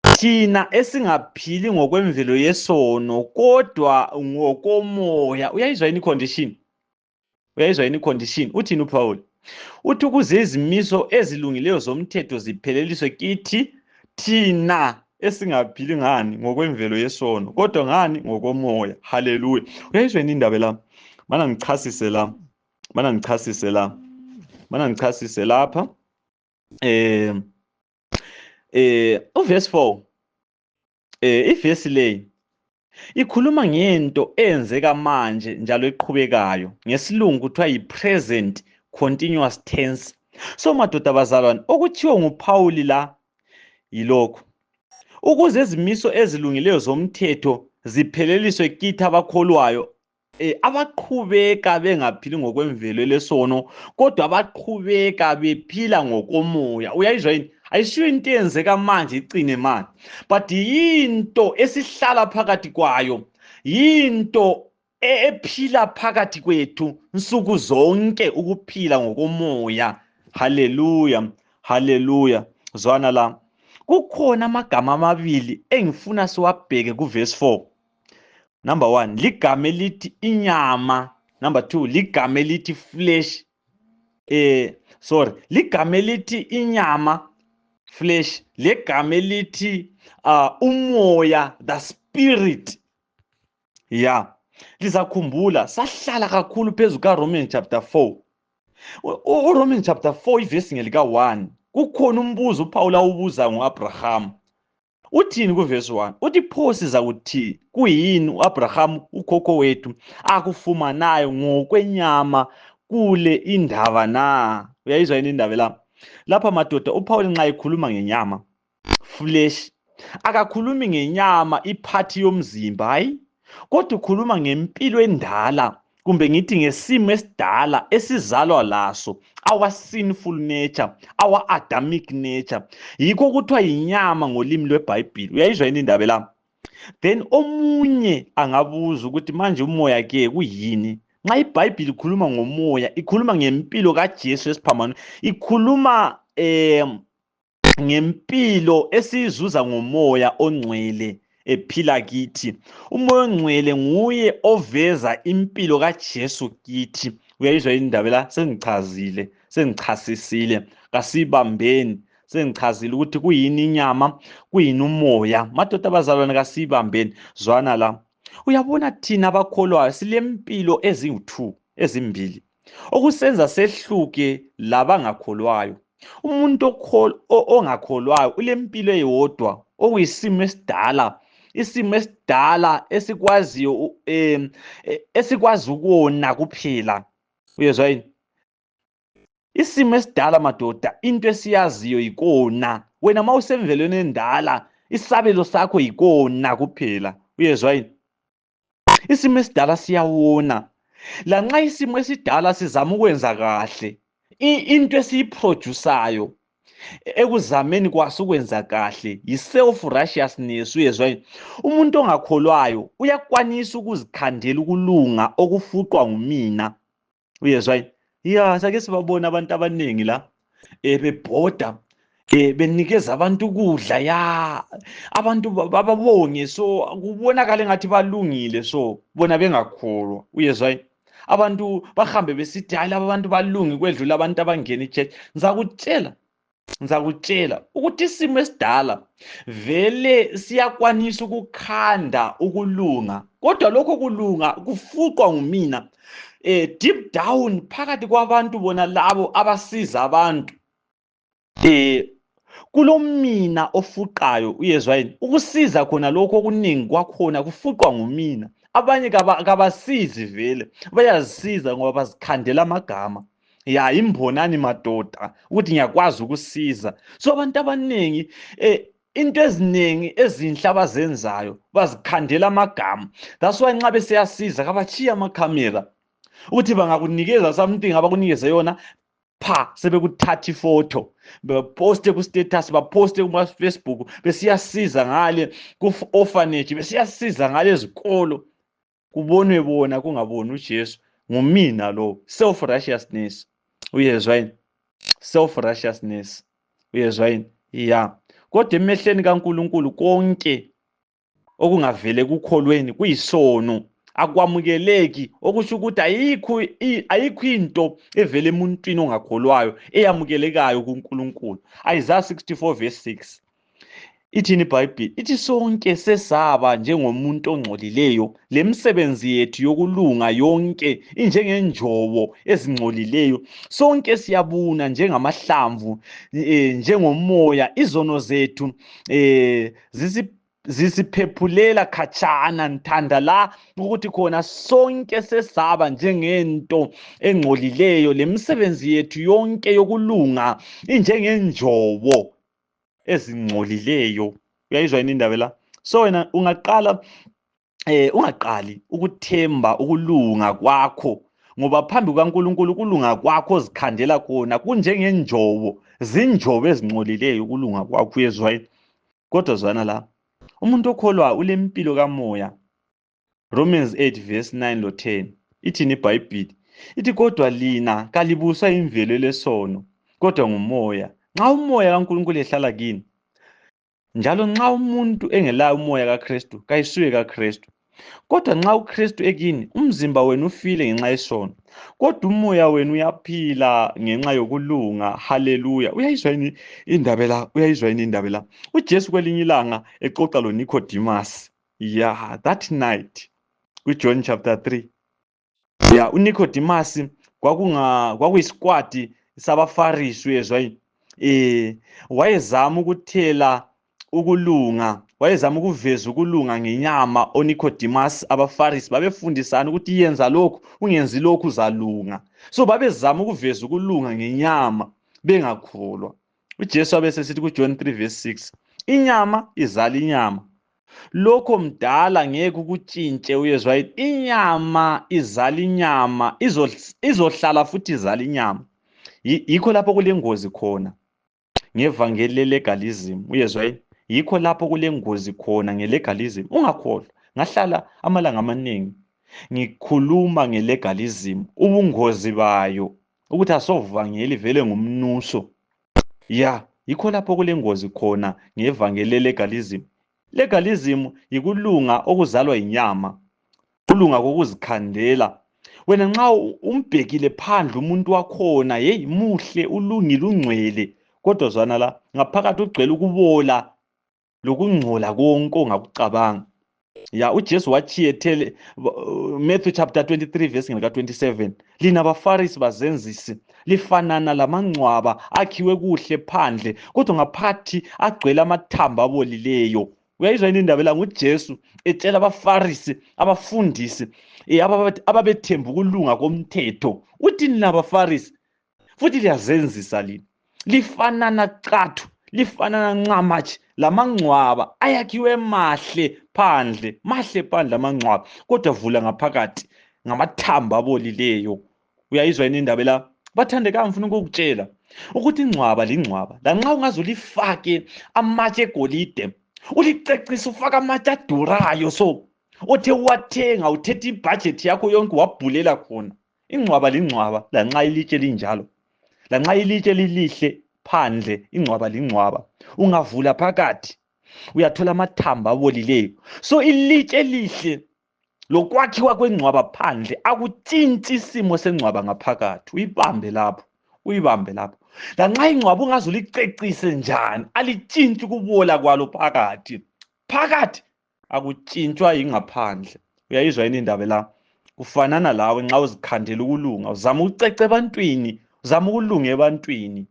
thina esingaphili ngokwemvelo yesono kodwa ngokomoya. Uyayizwa yini condition? Uyayizwa yini condition? Uthini uPaul? Uthi ukuze izimiso ezilungileyo zomthetho zipheleliswe kithi, thina esingaphili ngani ngokwemvelo yesono kodwa ngani ngokomoya. Haleluya! Uyayizwa yini indaba la? Mana ngichasise lapha. Uverse 4, ivesi le ikhuluma ngento eyenzeka manje njalo eqhubekayo. Ngesilungu kuthiwa yi-present continuous tense. So madoda bazalwane, okuthiwa nguPawuli la yilokho: ukuze izimiso ezilungileyo zomthetho zipheleliswe kithi abakholwayo, abaqhubeka bengaphili ngokwemvelo lesono kodwa abaqhubeka bephila ngokomoya. Uyayizwa yini? Ayisiyo into eyenzeka manje icine manje, but yinto esihlala phakathi kwayo, yinto ephila phakathi kwethu nsuku zonke, ukuphila ngokomoya. Haleluya, haleluya. Zwana la, kukhona amagama amabili engifuna siwabheke kuverse 4. Number 1, ligama elithi inyama. Number 2, ligama elithi flesh. Ligama elithi inyama, flesh, legama elithi umoya, the spirit. Yeah. Lizakhumbula sahlala kakhulu phezu kaRomans chapter 4. uRomans chapter 4 ivesi ngelika 1 kukhona umbuzo uPaul awubuza ngoAbraham. Uthini kuvesi 1? Uthi pho sizakuthi kuyini uAbraham ukhokho wethu akufumanayo ngokwenyama kule indaba na? Uyayizwa yini indaba la? Lapha madoda uPaul nxa ekhuluma ngenyama, flesh, akakhulumi ngenyama iphathi yomzimba, hayi, kodwa ukhuluma ngempilo endala, kumbe ngithi ngesimo esidala esizalwa laso, our sinful nature, our Adamic nature. Yikho kuthiwa yinyama ngolimi lweBhayibhili. Uyayizwa yini indaba la? Then omunye angabuza ukuthi manje umoya ke kuyini? Nxa iBhayibhili ikhuluma ngomoya, ikhuluma ngempilo kaJesu esiphambano, ikhuluma ngempilo esizuza ngomoya ongcwele ephila kithi. Umoya ongcwele nguye oveza impilo kaJesu kithi. Uyayizwa yini indaba la? Sengichazile, sengichasisile, kasibambeni. Sengichazile ukuthi kuyini inyama, kuyini umoya. Madoda abazalwane, kasibambeni. Zwana la. Uyabona thina abakholwayo silempilo eziwu-2, ezimbili, okusenza sehluke labangakholwayo. Umuntu ongakholwayo ulempilo eyodwa, okuyisimo esidala, isimo esidala esikwaziyo esikwazi ukona kuphela. Uyezwa yini? Isimo esidala madoda, into esiyaziyo yikona. Wena mawusemvelweni endala, isabelo sakho yikona kuphela. Uyezwa yini? Isimo esidala siyawona. Lanxa isimo esidala sizama ukwenza kahle, into esiyiproducayo ekuzameni kwaso ukwenza kahle yi-self righteousness. Uyezwa yini? Umuntu ongakholwayo uyakwanisa ukuzikhandela ukulunga okufuqwa ngumina. Uyezwa yini? Ya, sake sibabona abantu abaningi la bebhoda benikeza abantu ukudla, ya, abantu bababonge, so kubonakala ngathi balungile, so bona bengakholwa. Uyezwa yini? Abantu bahambe besithi hayi laba abantu balungi kwedlula abantu abangena ichurch. Ngizakutshela ukuthi isimo esidala vele siyakwanisa ukukhanda ukulunga, kodwa lokho kulunga kufuqwa ngumina. Deep down phakathi kwabantu bona labo abasiza abantu, kulomina ofuqayo. Uyezwa yini? Ukusiza khona lokho okuningi kwakhona kufuqwa ngumina. Abanye kabasizi vele, bayazisiza ngoba bazikhandela amagama. Ya, imbonani madoda ukuthi ngiyakwazi ukusiza. So abantu abaningi into eziningi ezinhle abazenzayo bazikhandela amagama. That's why nxa besiyasiza kabachiya amakhamera ukuthi bangakunikeza something abakunikeze yona, pha sebekuthatha ifoto beposte ku status, baposte kuma Facebook, besiyasiza ngale ku orphanage, besiyasiza ngale ezikolo, kubonwe bona kungaboni uJesu. Ngumina lo, self righteousness. Uyezwa yini? Self righteousness. Uyezwa yini? Ya. Kodwa emehlweni kaNkulunkulu konke okungavele kukholweni kuyisono, akwamukeleki, okusho ukuthi ayikho into evele emuntwini ongakholwayo eyamukelekayo kuNkulunkulu. Isaiah 64 verse 6 ithini iBhayibheli? Ithi sonke sesaba njengomuntu ongcolileyo, lemisebenzi yethu yokulunga yonke injengenjobo ezingcolileyo. Sonke siyabuna njengamahlamvu, njengomoya, izono zethu zisiphephulela khatshana. Nthanda la ukuthi khona sonke sesaba njengento engcolileyo, lemisebenzi yethu yonke yokulunga injengenjobo ezingcolileyo. Uyayizwa yini indaba la? So wena ungaqali ukuthemba ukulunga kwakho, ngoba phambi kukaNkulunkulu ukulunga kwakho ozikhandela khona kunjengenjobo, zinjobo ezingcolileyo ukulunga kwakho. Uyezwa yini? Kodwa zwana la, umuntu okholwayo ulempilo kamoya. Romans 8 verse 9 lo 10 ithini iBhayibheli? Ithi kodwa lina kalibuswa imvelo lesono, kodwa ngumoya. Nxa umoya kaNkulunkulu ehlala kini, njalo nxa umuntu engelayo umoya kaKristu, kayisuye kaKristu. Kodwa nxa uKristu ekini, umzimba wenu ufile ngenxa yesono, kodwa umoya wenu uyaphila ngenxa yokulunga. Haleluya. Uyayizwa yini indaba la? Uyayizwa yini indaba la? uJesu kwelinye ilanga exoxa loNicodemus, yeah, that night kwiJohn chapter 3. Ya, uNicodemus kwakuyisikwadi sabaFarisi uyezwa yini? Wayezama ukuthela ukulunga, wayezama ukuveza ukulunga ngenyama oNicodemus. AbaFarisi babefundisana ukuthi yenza lokhu, ungenzi lokhu uzalunga. So babezama ukuveza ukulunga ngenyama bengakholwa. uJesu abesesithi kuJohn 3 verse 6, inyama izala inyama, lokho mdala ngeke ukutshintshe uyezwa yini? Inyama izala inyama, izohlala futhi izala inyama. Yikho lapho kulengozi khona ngevangeli lelegalism, uyezwa yini? Yikho lapho kulengozi khona ngelegalism. Ungakholwa, ngahlala amalanga amaningi ngikhuluma ngelegalism, ubungozi bayo, ukuthi asovangeli vele ngumnuso. Ya, yikho lapho kulengozi khona ngevangeli lelegalism. Legalism yikulunga okuzalwa inyama, kulunga kokuzikhandela. Wena nxa umbhekile phandle umuntu wakhona, hey muhle, ulungile, ungcwele, kodwa zwana la ngaphakathi ugcwele ukubola lokungcola konke ongakucabanga. Ya, uJesu wathi ethele Matthew chapter 23 verse ngaka 27, lina baFarisi bazenzisi lifanana lamangcwaba akhiwe kuhle phandle kodwa ngaphakathi agcwele amathamba abolileyo. Uyayizwa yini indaba la? nguJesu etshela abaFarisi, abafundisi ababethemba ukulunga komthetho, uthi nina baFarisi futhi liyazenzisa lina, lifanana qathu, lifanana ncamashi lamangcwaba ayakhiwe mahle phandle amangcwaba, kodwa vula ngaphakathi ngamathamba abolileyo. Uyayizwa yini indaba la? Bathandekayo, ngifuna ukukutshela ukuthi ingcwaba lingcwaba, lanxa ungaze ulifake amatshe egolide, ulicecisa, ufaka amatshe adurayo, so othe wathenga, uthethe ibhajethi yakho yonke wabhulela khona. Ingcwaba lingcwaba, lanxa ilitshe linjalo, lanxa ilitshe lilihle phandle, ingcwaba lingcwaba. Ungavula phakathi uyathola amathamba abolileyo. So ilitshe elihle lokwakhiwa kwengcwaba phandle akutshintshi isimo sengcwaba ngaphakathi. Uyibambe lapho, uyibambe lapho. Lanxa ingcwaba ungaze ulicecise njani, alitshintshi ukubola kwalo phakathi. Phakathi akutshintshwa ingaphandle. Uyayizwa yini indaba la? Kufanana lawe nxa uzikhandela ukulunga, uzama ukuceca ebantwini, uzama ukulunga ebantwini,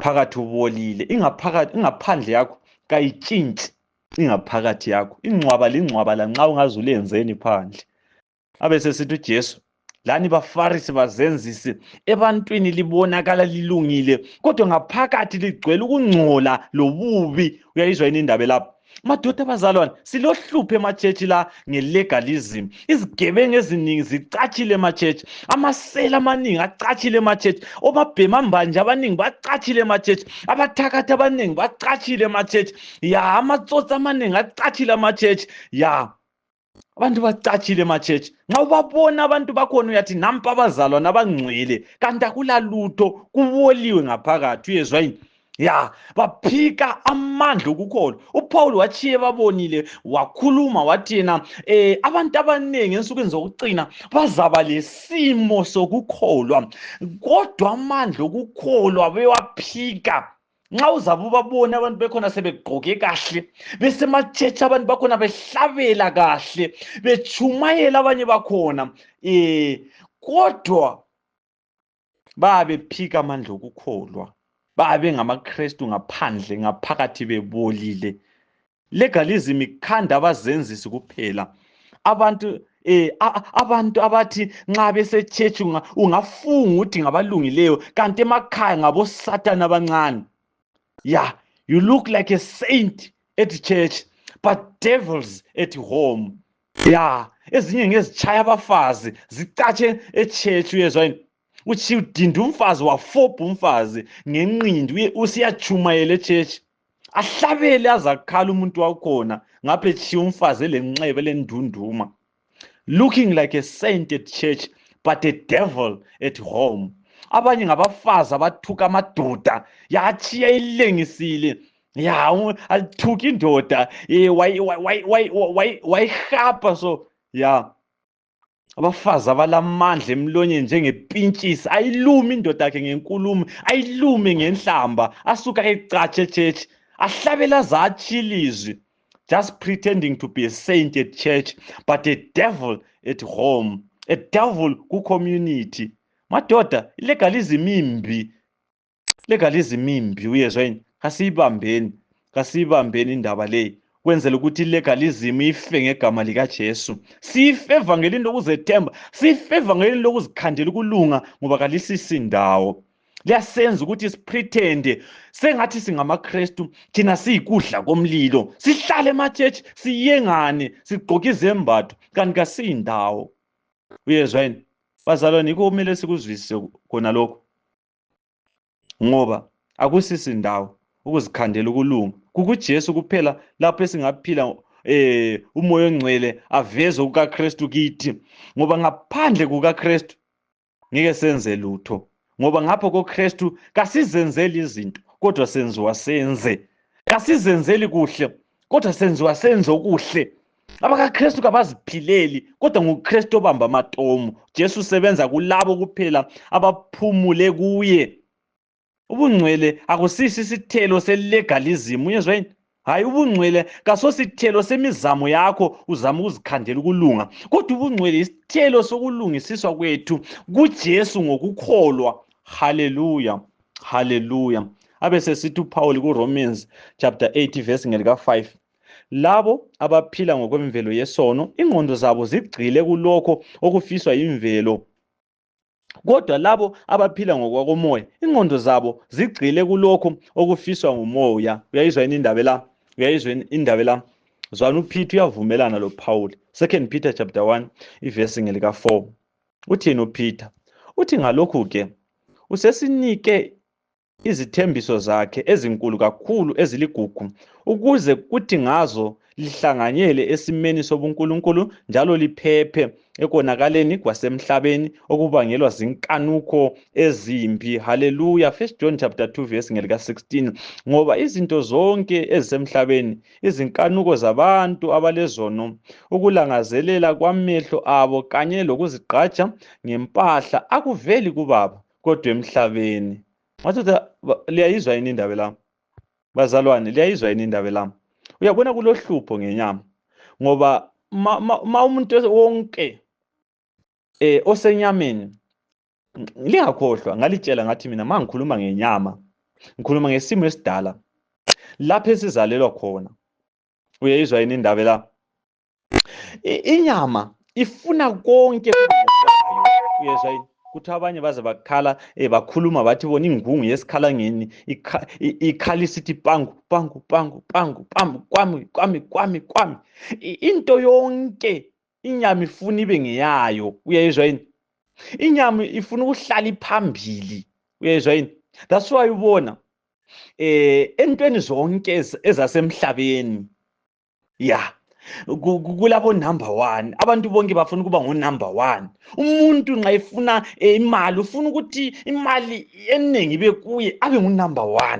phakathi ubolile. Ingaphandle yakho kayitshintshi ingaphakathi yakho. Ingcwaba lingcwaba lanxa ungaze ulenzeni phandle. Abesesithi uJesu, lani baFarisi bazenzisi, ebantwini libonakala lilungile kodwa ngaphakathi ligcwele ukungcola lobubi. Uyayizwa yini indaba lapho? Madoda abazalwane, silohlupho emachechi la ngelegalism. Izigebengu eziningi zicatshile emachechi, amasela amaningi acatshile emachechi, omabhema mbanje abaningi bacatshile emachechi, abathakathi abaningi bacatshile emachechi. Ya, amatsotsi amaningi acatshile emachechi. Ya, abantu bacatshile emachechi. Nxa ubabona abantu bakhona uyathi nampa abazalwane abangcwele, kanti akulalutho, kuboliwe ngaphakathi. Uyezwa yini? Ya, baphika amandla okukholwa. uPaul wathi babonile, wakhuluma wathi yena abantu abaningi ensukwini zokucina bazaba lesimo sokukholwa, kodwa amandla okukholwa bewaphika. Nxa uzabe ubabona abantu bekhona sebegqoke kahle, besemachechi abantu bakhona behlabela kahle, bechumayela abanye bakhona, kodwa babephika amandla okukholwa, babe ngamaKristu ngaphandle, ngaphakathi bebolile. Legalism ikhanda abazenzisi kuphela. Abantu abathi nxa besechechi ungafunga ukuthi ngabalungileyo, kanti emakhaya ngabosatana abancane. Yeah, you look like a saint at church but devils at home. Yeah, ezinye ngezitshaya abafazi zicatshe echurch. Uyezwa yini? Uthi udinda umfazi wafobha umfazi ngenqindi, usiyachumayela echurch, ahlabele azakhala umuntu wakhona ngapha echiya umfazi elenxeba elendunduma, looking like a saint at church but a devil at home. Abanye ngabafazi abathuka amadoda, yachiya ilengisile, ya alithuka indoda, wayihapa. So ya, abafazi abalamandla emlonyeni njengepintshisi, ayiluma indoda yakhe ngenkulumo, ayilume ngenhlamba, asuka ecatshe echurch, ahlabela zathi ilizwi. just pretending to be a saint at church, but a devil at home, a devil ku-community. Madoda, ilegalism imbi. Legalism imbi, uyezwa yini? Kasiyibambeni indaba le. Kwenzela ukuthi ilegalism ife ngegama likaJesu. Sife evangelini lokuzethemba, sife evangelini lokuzikhandela ukulunga ngoba kalisisi indawo. Liyasenza ukuthi sipretende sengathi singamaKristu, thina siyikudla komlilo, sihlale emachechi, siyengane, sigqoke izembatho kanti kasiyindawo. Uyezwa yini? Bazalwane, yiko kumele sikuzwisise khona lokho. Ngoba akusisi indawo ukuzikhandela ukulunga. KukuJesu kuphela lapho esingaphila umoya ongcwele aveze kukaKristu kithi. Ngoba ngaphandle kukaKristu ngeke senze lutho. Ngoba ngapho koKristu kasizenzeli izinto kodwa senziwa senze. Kasizenzeli kuhle kodwa senziwa senze okuhle. AbakaKristu kabaziphileli kodwa nguKristu obamba amatomu. Jesu usebenza kulabo kuphela abaphumule kuye. Ubungcwele akusisi isithelo selegalism, uyezwa yini? Hayi, ubungcwele kasosithelo semizamo yakho uzama ukuzikhandela ukulunga, kodwa ubungcwele isithelo sokulungisiswa kwethu kuJesu ngokukholwa. Hallelujah, hallelujah. Abese sithi uPaul kuRomans chapter 8 verse ngelika 5, labo abaphila ngokwemvelo yesono ingqondo zabo zigcile kulokho okufiswa imvelo, kodwa labo abaphila ngokwakomoya ingqondo zabo zigcile kulokho okufiswa ngumoya. Uyayizwa yini indaba la? Uyayizwa yini indaba la? Zwana uPeter uyavumelana loPaul. 2 Peter chapter 1 iverse ngelika 4. Uthini uPeter? Uthi ngalokhu ke usesinike izithembiso zakhe ezinkulu kakhulu eziligugu, ukuze kuthi ngazo lihlanganyele esimeni sobunkulunkulu njalo liphephe ekonakaleni kwasemhlabeni okubangelwa zinkanuko ezimbi. Hallelujah. 1 John chapter 2 verse ngelika 16. Ngoba izinto zonke ezisemhlabeni, izinkanuko zabantu abalezono, ukulangazelela kwamehlo abo kanye lokuzigqaja ngempahla akuveli kubaba kodwa emhlabeni. Madoda, liyayizwa yini indaba la? Bazalwane, liyayizwa yini indaba la? Uyabona kulohlupho ngenyama, ngoba umuntu wonke osenyameni, lingakhohlwa ngalitshela ngathi mina mangikhuluma ngenyama ngikhuluma ngesimo esidala lapho esizalelwa khona. Uyayizwa yini indaba la? Inyama ifuna konke kuyisayo. Uyezwa yini? Kuthi abanye baze bakhala bakhuluma bathi bona ingungu yesikhalangeni ikhalisa ithi pangu pangu pangu pangu pangu kwami. Into yonke inyama ifuna ibe ngeyayo. Uyayizwa yini? Inyama ifuna ukuhlala iphambili. Uyayizwa yini? That's why ubona entweni zonke ezasemhlabeni, kulabo number 1, abantu bonke bafuna ukuba ngo number 1. Umuntu nxa efuna imali ufuna ukuthi imali eningi ibe kuye, abe ngu number 1.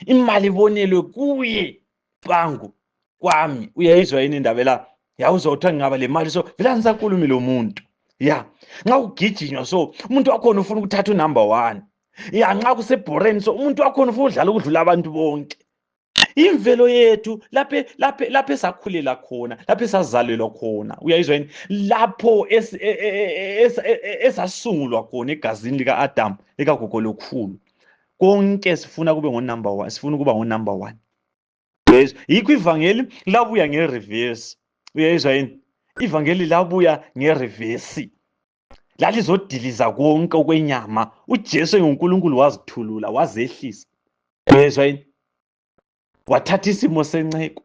Imali ibonelwe kuye, pangu kwami. Uyayizwa yini indaba la? Uzotha ngaba le mali so vela ngisakhuluma lo muntu. Nxa ugijinywa so umuntu wakhona ufuna ukuthatha number 1. Nxa kusebhoreni so umuntu wakhona ufuna udlala ukudlula abantu bonke. Imvelo yethu lapho esakhulela khona, lapho esazalelwa khona. Uyayizwa yini? Lapho esasungulwa khona egazini lika Adam likagogo lokhulu. Konke sifuna kube ngo number 1, sifuna ukuba ngo number 1. Uyayizwa? Yikho ivangeli labuya ngereverse. Uyayizwa yini? Ivangeli labuya ngereverse. Lalizodiliza konke okwenyama. uJesu enguNkulunkulu wazithulula, wazehlisa. Uyayizwa yini? Wathatha isimo senceko.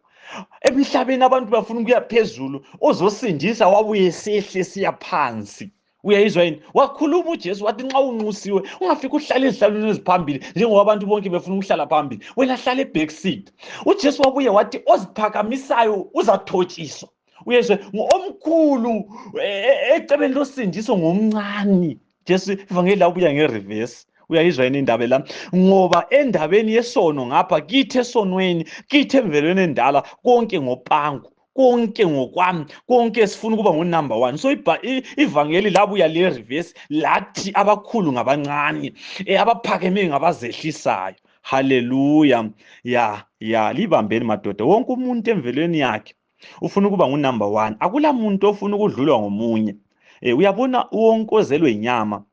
Emhlabeni abantu bafuna ukuya phezulu, ozosindisa wabuye sehle siya phansi. Uyayizwa yini? Wakhuluma uJesu wathi nxa unxusiwe ungafika uhlale ezihlalweni eziphambili njengoba abantu bonke befuna ukuhlala phambili, wena hlala eback seat. uJesu wabuye wathi oziphakamisayo uzathotshiswa. Uyezwe? Omkhulu ecebeni losindiso ngomncane. Jesu ivangeli labuya ngereverse. Uyayizwa yini indaba la? Ngoba endabeni yesono ngapha kithi esonweni, kithi emvelweni endala, konke ngopangu, konke ngokwami, konke sifuna ukuba ngo number 1. So ivangeli labuya le reverse lathi abakhulu ngabancane, abaphakeme ngabazehlisayo. Haleluya. Libambeni madoda. Wonke umuntu emvelweni yakhe ufuna ukuba ngu-number 1. Akula muntu ofuna ukudlulwa ngomunye. Uyabona wonke ozelwe inyama,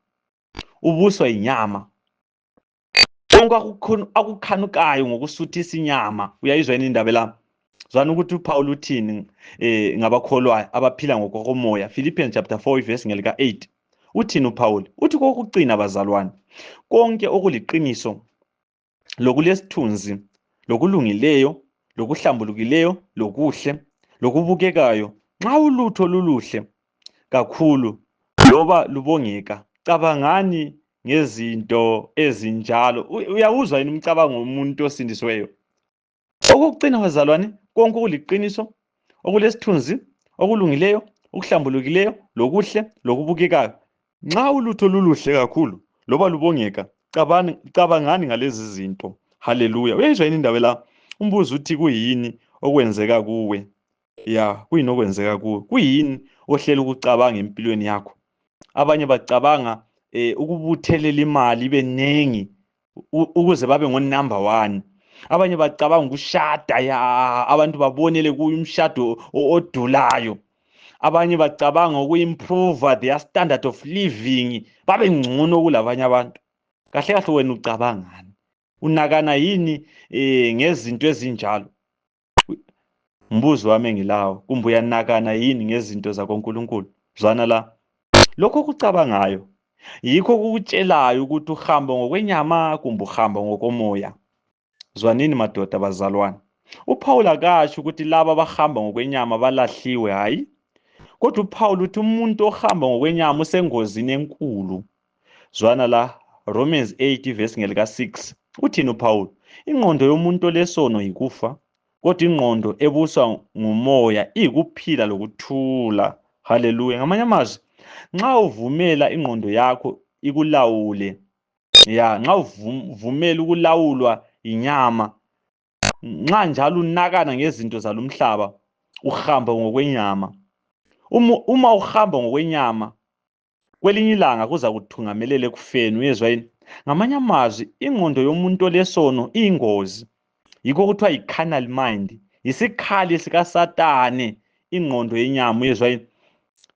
ubuswa inyama. Konke akukhanukayo ngokusuthisa inyama. Uyayizwa yini indaba la? Zwana ukuthi uPaul uthini ngabakholwayo abaphila ngokomoya. Philippians chapter 4 verse ngelika 8. Uthini uPaul? Uthi kokucina bazalwane, konke okuliqiniso, lokulesithunzi, lokulungileyo, lokuhlambulukileyo, lokuhle, lokubukekayo, nxa ulutho luluhle kakhulu loba lubongeka, cabangani ngezinto ezinjalo. Uyawuzwa yini umcabango womuntu osindisiweyo? Okokucina bazalwane, konke okuliqiniso, okulesithunzi, okulungileyo, okuhlambulukileyo, lokuhle, lokubukekayo, nxa ulutho luluhle kakhulu loba lubongeka, cabangani ngalezi zinto. Haleluya. Uyayizwa yini indaba la? Umbuzo uthi kuyini okwenzeka kuwe? Kuyini okwenzeka kuwe? Kuyini ohlela ukucabanga empilweni yakho? Abanye bacabanga ukubuthelela imali ibe nengi ukuze babe ngo-number 1. Abanye bacabanga ukushada, abantu babonele kuyo umshado odulayo. Abanye bacabanga uku-improve their standard of living, babe ngcono kulabanye abantu. Kahle kahle wena ucabangani? Unakana yini ngezinto ezinjalo? Umbuzo wami engilawo, kumbe uyanakana yini ngezinto zakoNkulunkulu? Zwana la, lokho okucabangayo yikho kukutshelayo ukuthi uhamba ngokwenyama kumbe uhamba ngokomoya. Zwanini madoda bazalwane, uPaul akasho ukuthi laba abahamba ngokwenyama balahliwe, hayi. Kodwa uPaul uthi umuntu ohamba ngokwenyama usengozini enkulu. Zwana la, Romans 8 verse ngelika 6. Uthini uPaul? Ingqondo yomuntu olesono yikufa, kodwa ingqondo ebuswa ngumoya iyikuphila lokuthula. Haleluya. Ngamanye amazwi, nxa uvumela ingqondo yakho ikulawule, nxa uvumela ukulawulwa inyama, nxa njalo unakana ngezinto zalumhlaba, uhamba ngokwenyama. Uma uhamba ngokwenyama, kwelinye ilanga kuza kuthungamelele ekufeni. Uyezwa yini? Ngamanye amazwi, ingqondo yomuntu olesono iyingozi. Yikho kuthiwa yi-carnal mind, yisikhali sikaSatane ingqondo yenyama. Uyezwa yini?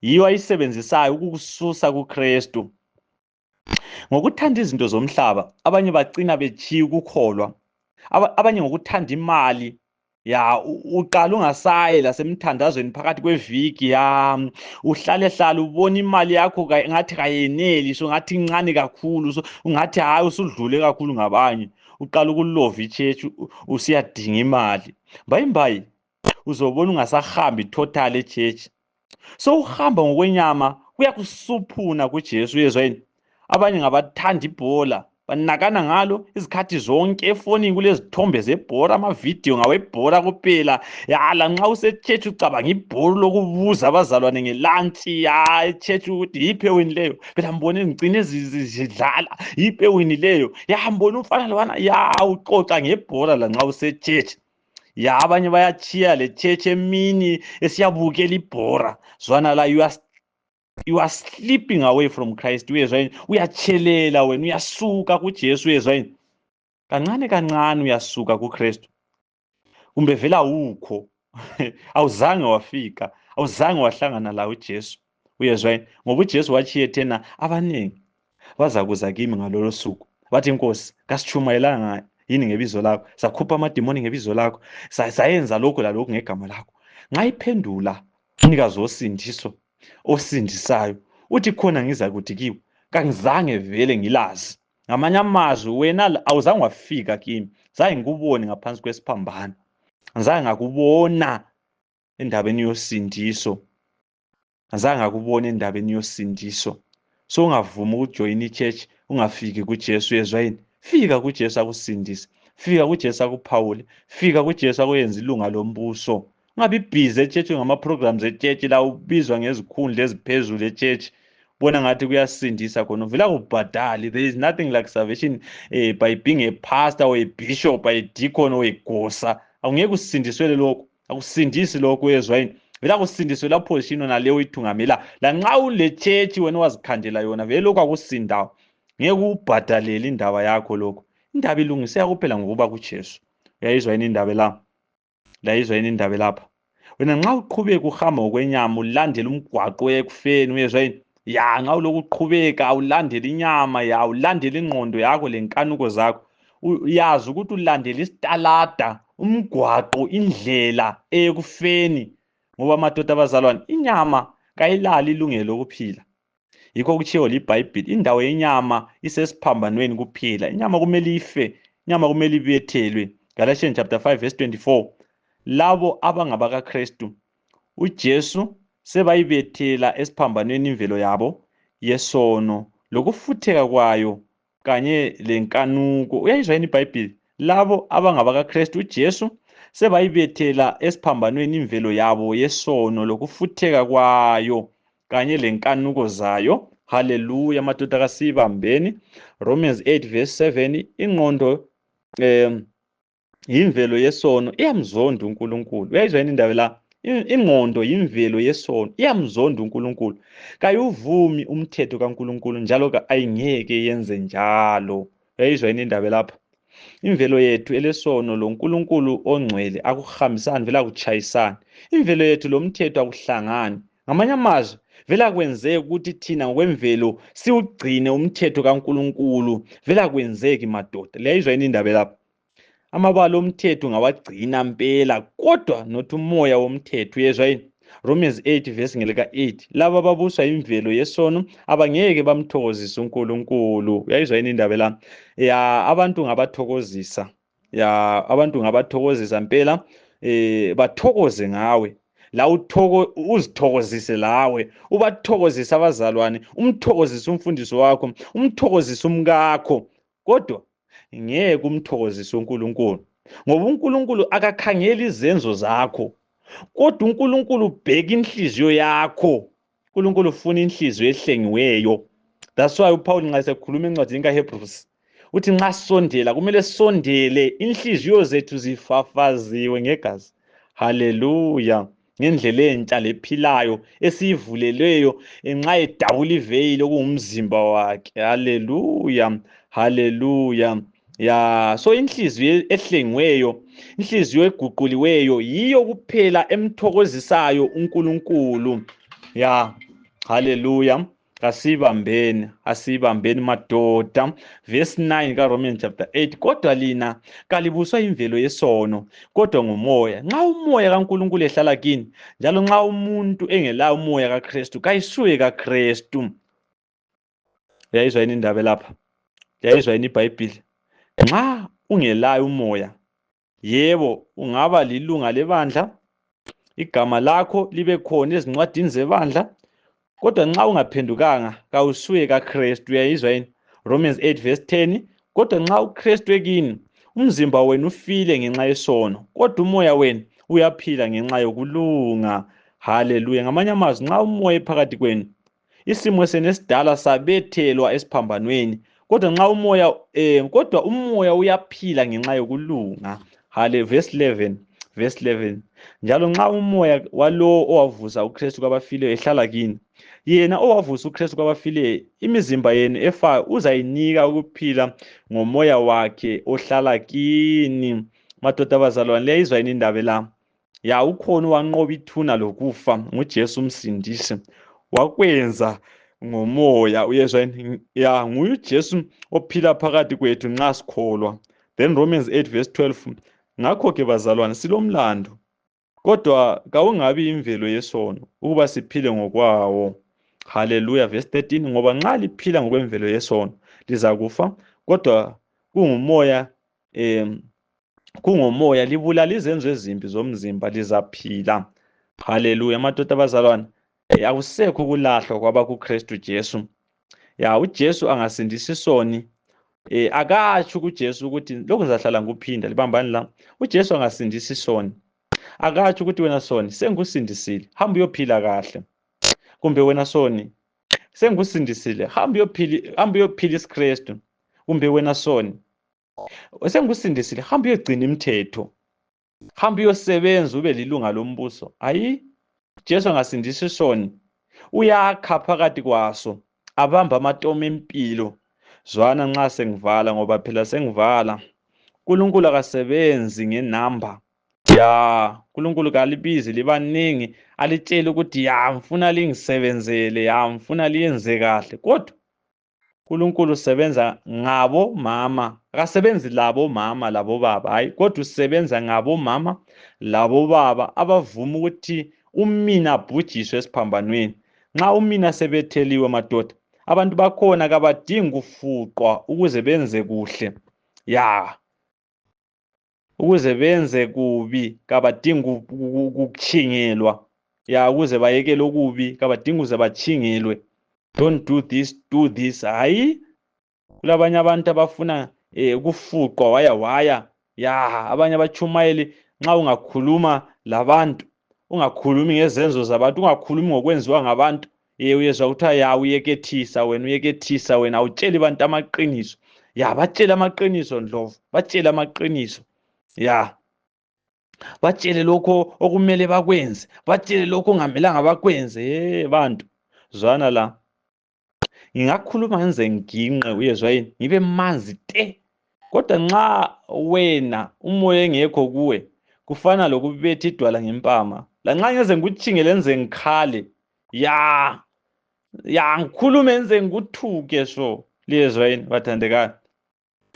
Yiyo ayisebenzisayo ukukususa kuKristu. Ngokuthanda izinto zomhlaba, abanye bagcina bechiya ukukholwa. Abanye ngokuthanda imali, uqala ungasayi lasemthandazweni phakathi kweviki, uhlale ubona imali yakho ngathi kayeneli, so ngathi incane kakhulu, so ungathi hayi usudlule kakhulu ngabanye. Uqala ukulova ichurch, usiyadinga imali. Mbayimbayi uzobona ungasahambi total echurch. So uhamba ngokwenyama kuyakusuphuna kuJesu. Uyezwa yini? Abanye ngabathanda ibhola, banakana ngalo izikhathi zonke. Efonini kulezithombe zebhola, amavidiyo ngawebhola kuphela. Lanxa usechurch ucabanga ibhola lokubuza abazalwane ngelunch, echurch ukuthi yiphi ewinileyo. Phela mbone ngicine zidlala, yiphi ewinileyo. Mbona umfana lwana, uxoxa ngebhola lanxa usechurch. Abanye bayachiya le church emini esiyabukela ibhola. Zwana la, you are slipping away from Christ. Uyezwa yini? Uyachelela wena, uyasuka kuJesu. Uyezwa yini? Kancane kancane uyasuka kuKristu. Kumbe vela ukho awuzange wafika, awuzange wahlangana la uJesu. Uyezwa yini? Ngoba uJesu wachiye thena abaningi baza kuza kimi ngalolo suku, bathi Nkosi, kasichumayelanga yini ngebizo lakho, sakhupha amadimoni ngebizo lakho, sayenza lokho lalokho ngegama lakho. Nxa iphendula umnikazi wosindiso osindisayo, uthi khona ngiza kuthi kiwe, kangizange vele ngilazi. Ngamanye amazwi, wena awuzange wafika kimi, zange ngikubone ngaphansi kwesiphambano, ngizange ngakubona endabeni yosindiso, ngizange ngakubona endabeni yosindiso. So ungavumi ukujoyina ichurch ungafiki kuJesu. Uyezwa yini? Fika kuJesu akusindise, fika kuJesu akuphawule, fika kuJesu akuyenza ilunga lombuso. Ungabi busy echurch ngama-programs echurch la ubizwa ngezikhundla eziphezulu echurch, bona ngathi kuyasindisa khona, vela kubhadali. There is nothing like salvation by being a pastor or a bishop or a deacon or a gosa. Awungeke usindiswele lokho, akusindisi lokho. Uyezwa yini? Vela kusindiswe la position naleyo uyithungamela. Lanxa ule church wena wazikhandela yona, vele lokho akusindawo. Ngeke ubhadalele indaba yakho lokho. indaba ilungiseka kuphela ngokuba kuJesu. Uyayizwa yini indaba la? Uyayizwa yini indaba lapha? Wena nxa uqhubeka uhamba ngokwenyama ulandela umgwaqo ekufeni, uyezwa yini? Ya, nxa uloku uqhubeka ulandela inyama, ya ulandela ingqondo yakho lenkanuko zakho, uyazi ukuthi ulandela isitalada, umgwaqo, indlela ekufeni. Ngoba madoda abazalwane, inyama kayilali ilungelo lokuphila. Yikho kutshiwo liBhayibheli, indawo yenyama isesiphambanweni kuphela. Inyama kumele ife, inyama kumele ibethelwe. Galatians chapter 5 verse 24. Labo abangabakaKristu, uJesu sebayibethela esiphambanweni imvelo yabo yesono lokufutheka kwayo kanye lenkanuko. Uyayizwa yini iBhayibheli? Labo abangabakaKristu, uJesu sebayibethela esiphambanweni imvelo yabo yesono lokufutheka kwayo kanye lenkanuko zayo. Haleluya, madoda kasibambeni. Romans 8 verse 7. Ingqondo yimvelo yesono iyamzonda uNkulunkulu. Uyayizwa yini indaba la? Ingqondo yimvelo yesono iyamzonda uNkulunkulu. Kayuvumi umthetho kaNkulunkulu njalo ayingeke yenze njalo. Uyayizwa yini indaba lapha? Imvelo yethu elesono loNkulunkulu ongcwele akuhambisani, vela kuchayisana. Imvelo yethu lomthetho akuhlangani. Ngamanye amazwi, vela kwenzeka ukuthi thina ngokwemvelo siwugcine umthetho kaNkulunkulu. Vela kwenzeki madoda. Liyayizwa yini indaba lapha? Amabala omthetho ngawagcina mpela, kodwa nothi umoya womthetho. Uyezwa yini? Romans 8 verse ngelika 8. Laba ababuswa imvelo yesono abangeke bamthokozisa uNkulunkulu. Uyayizwa yini indaba la? Ya, abantu ngabathokozisa. Ya, abantu ngabathokozisa mpela, bathokoze ngawe. La uzithokozise lawe, ubathokozise abazalwane, umthokozise umfundisi wakho, umthokozise umkakho. Kodwa ngeke umthokozise uNkulunkulu, ngoba uNkulunkulu akakhangeli izenzo zakho, kodwa uNkulunkulu ubheka inhliziyo yakho. uNkulunkulu ufuna inhliziyo ehlengiweyo. That's why uPaul nxa esekhuluma encwadini kaHebrews uthi nxa sondela kumele sondele inhliziyo zethu zifafaziwe ngegazi. Haleluya. Ngendlela entsha lephilayo esiyivulelweyo nxa edabula iveyili okungumzimba wakhe. Haleluya. Haleluya. Ya, so inhliziyo ehlengiweyo, inhliziyo eguquliweyo yiyo kuphela emthokozisayo uNkulunkulu. Ya, haleluya. Asibambeni madoda. Verse 9 kaRomans chapter 8. Kodwa lina kalibuswa imvelo yesono, kodwa ngumoya. Nxa umoya kaNkulunkulu ehlala kini, njalo nxa umuntu engelayo umoya kaKristu, kayisuye kaKristu. Uyayizwa yini indaba lapha? Uyayizwa yini iBhayibheli? Nxa ungelayo umoya, yebo ungaba lilunga lebandla, igama lakho libe khona ezincwadini zebandla, kodwa nxa ungaphendukanga kawusuye kaKristu. Uyayizwa yini? Romans 8 verse 10. Kodwa nxa uKristu ekini, umzimba wenu ufile ngenxa yesono, kodwa umoya wenu uyaphila ngenxa yokulunga. Haleluya. Ngamanye amazwi, nxa umoya phakathi kwenu, isimo senu esidala sabethelwa esiphambanweni, kodwa nxa kodwa umoya uyaphila ngenxa yokulunga. Verse 11. Njalo nxa umoya walowo owavusa uKristu kwabafileyo ehlala kini, yena owavusa uKristu kwabafileyo imizimba yenu efayo uzayinika ukuphila ngomoya wakhe ohlala kini. Madoda abazalwane, liyayizwa yini indaba la? Ya, ukhona owanqoba ithuna lokufa, nguJesu umsindisi. Wakwenza ngomoya. Uyezwa yini? Ya, nguye uJesu ophila phakathi kwethu nxa sikholwa. Then Romans 8 verse 12. Ngakho ke bazalwane, silomlando, kodwa kawungabi imvelo yesono ukuba siphile ngokwawo. Haleluya. Verse 13. Ngoba nxa liphila ngokwemvelo yesono lizakufa, kodwa kungomoya libulala izenzo ezimbi zomzimba lizaphila. Haleluya. Madoda abazalwane, akusekho ukulahlwa kwabakuKristu Jesu. Ya, uJesu angasindisa isoni, akatsho kuJesu ukuthi lokhu ngizahlala ngikuphinda. Libambani la. uJesu angasindisa isoni, akatsho ukuthi wena soni sengusindisile, hamba uyophila kahle. Kumbe wena soni sengusindisile, hamba uyophila isiKristu. Kumbe wena soni sengusindisile, hamba uyogcina imithetho, hamba uyosebenza ube lilunga lombuso. Hayi, Jesu angasindisa isoni, uyakha phakathi kwaso, abamba amatomu empilo. Zwana nxa sengivala ngoba phela sengivala. uNkulunkulu akasebenzi ngenamba. Ya, uNkulunkulu kalibizi libaningi alitshela ukuthi ya ngifuna lingisebenzele, ya ngifuna liyenze kahle. Kodwa uNkulunkulu usebenza ngabo mama. Akasebenzi labo mama labo baba. Hayi, kodwa usebenza ngabo mama labo baba abavuma ukuthi umina abhujiswe esiphambanweni. Nxa umina sebetheliwe madoda, abantu bakhona kabadingi kufuqwa ukuze benze kuhle. Ya, ukuze benze kubi kabadingi ukuchingelwa. Ya, ukuze bayekele okubi kabadingi ukuze bachingelwe. Don't do this, do this. Hayi, kulabanye abantu abafuna ukufuqwa waya. Ya, abanye abachumayeli nxa ungakhuluma labantu, ungakhulumi ngezenzo zabantu, ungakhulumi ngokwenziwa ngabantu, uyezwa kuthiwa ya uyekethisa wena awutsheli abantu amaqiniso. Ya, batshele amaqiniso Ndlovu, batshele amaqiniso. Ya, batshele lokho okumele bakwenze, batshele lokho ongamelanga bakwenze. Bantu, zwana la. Ngingakhuluma ngenze nginqe, uyezwa yini, ngibe manzi te. Kodwa nxa wena umoya engekho kuwe, kufana lokubetha idwala ngempama. Lanxa ngeze ngikuchingele ngize ngikhale, ya ngikhulume ngize ngikuthuke so. Liyezwa yini bathandekayo?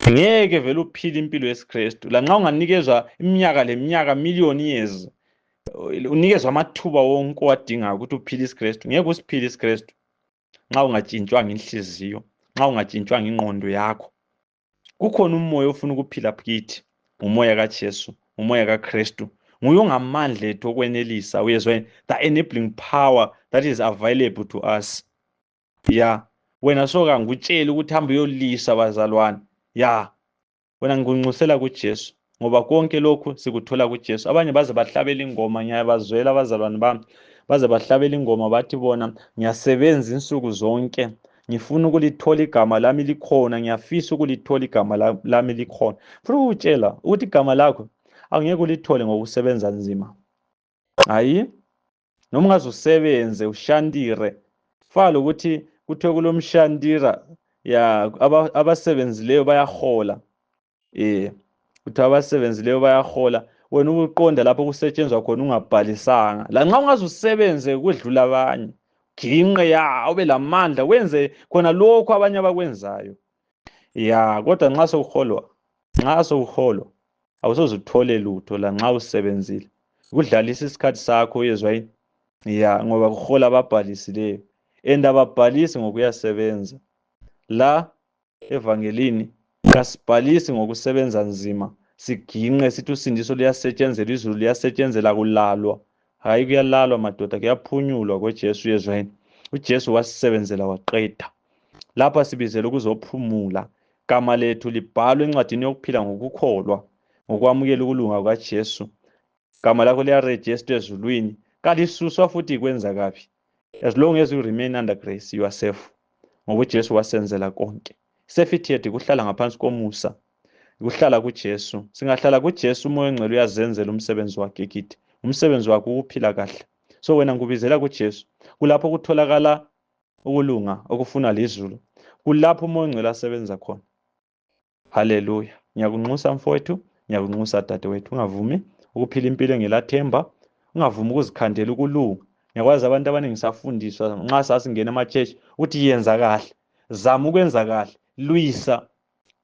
Ngeke vele uphile impilo yesiKristu. Lanxa unganikezwa iminyaka leminyaka, million years, unikezwa amathuba wonke owadingayo ukuthi uphile isiKristu, ngeke usiphile isiKristu nxa ungatshintshwanga inhliziyo, nxa ungatshintshwanga ingqondo yakho. Kukhona umoya ofuna ukuphila kithi, umoya kaJesu, umoya kaKristu. Nguye ongamandla ethu okwenelisa, uyezwa yini, the enabling power that is available to us. Ya, wena soka ngikutshela ukuthi hamba uyolisa bazalwane. Ya, wena ngikunxusela kuJesu ngoba konke lokhu sikuthola kuJesu. Abanye baze bahlabela ingoma, ngiyabazwela abazalwane bami, baze bahlabela ingoma bathi bona ngiyasebenza insuku zonke, ngifuna ukulithola igama lami likhona, ngiyafisa ukulithola igama lami likhona. Funa ukutshela ukuthi igama lakho angeke ulithole ngokusebenza nzima. Hayi, noma ungaze usebenze ushandire, fala ukuthi kuthiwe kulomshandira, ya abasebenzileyo bayahola. Kuthi abasebenzileyo bayahola, wena ukuqonda lapho kusetshenzwa khona ungabhalisanga. Lanxa ungaze usebenze kudlula abanye, ginqe ya ube lamandla wenze khona lokho abanye abakwenzayo. Ya, kodwa nxa sewuholwa awusoze uthole lutho lanxa usebenzile. Kudlalisa isikhathi sakho, uyezwa yini? Ya, ngoba kuhola ababhalisileyo and ababhalisi ngokuyasebenza. La evangelini kasibhalisi ngokusebenza nzima, siginqe sithi usindiso luyasetshenzela, izulu liyasetshenzela kulalwa. Hayi, kuyalalwa madoda, kuyaphunyulwa koJesu, uyezwa yini? uJesu wasisebenzela waqeda. Lapha sibizele ukuzophumula. Igama lethu libhalwe encwadini yokuphila ngokukholwa, ngokwamukela ukulunga kukaJesu. Igama lakho liyarejistwa ezulwini, kalisuswa futhi kwenza kabi. As long as you remain under grace, you are safe. Ngoba uJesu wasenzela konke. Safety yethu kuhlala ngaphansi komusa, kuhlala kuJesu. Singahlala kuJesu, umoya ongcwele uyazenzela umsebenzi wakhe kithi. Umsebenzi wakhe ukuphila kahle. So wena ngikubizela kuJesu. Kulapho kutholakala ukulunga okufuna lizulu. Kulapho umoya ongcwele asebenza khona. Haleluya. Ngiyakunxusa mfowethu, ngiyakunxusa dadewethu. Ungavumi ukuphila impilo engelathemba, ungavumi ukuzikhandela ukulunga. Ngiyakwazi abantu abaningi safundiswa nxa sasingena emachechi ukuthi yenza kahle, zama ukwenza kahle, lwisa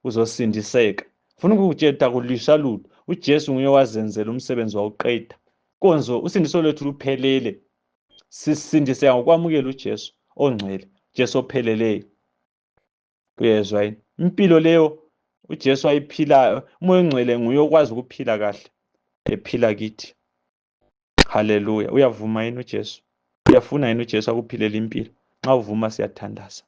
uzosindiseka. Funa ukukutshela kulwisa lutho. uJesu nguye wazenzela umsebenzi wawuqeda. Konzo usindiso lwethu luphelele. Sisindiseka ngokwamukela uJesu ongcwele, Jesu opheleleyo. Uyezwa yini? Impilo leyo uJesu ayiphilayo, umoya ongcwele nguye okwazi ukuphila kahle, ephila kithi. Haleluya. Uyavuma yini uJesu? Uyafuna yini uJesu akuphilela impilo? Nxa uvuma siyathandaza.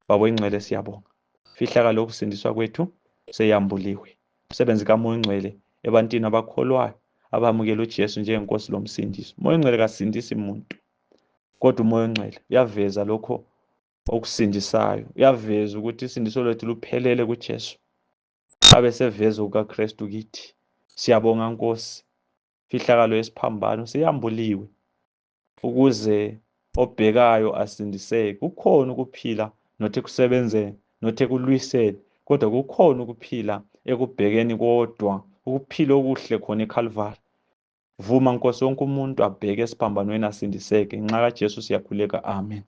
Baba oyingcwele siyabonga. Fihlakalo lokusindiswa kwethu seyambuliwe. Umsebenzi kaMoya Ongcwele ebantwini abakholwayo abamukela uJesu njengenkosi lomsindisi. Umoya Ongcwele kasindisi umuntu, kodwa umoya Ongcwele uyaveza lokho okusindisayo. Uyaveza ukuthi isindiso lethu luphelele kuJesu, abe seveza kukaKristu kithi. Siyabonga Nkosi. Fihlakalo yesiphambano siyambuliwe ukuze obhekayo asindiseke. Kukhona ukuphila nothi kusebenze not ekulwiseni, kodwa kukhona ukuphila ekubhekeni kodwa, ukuphila okuhle khona eCalvary. Vuma Nkosi wonke umuntu abheke esiphambanweni asindiseke. Ngenxa kaJesu siyakhuleka, amen.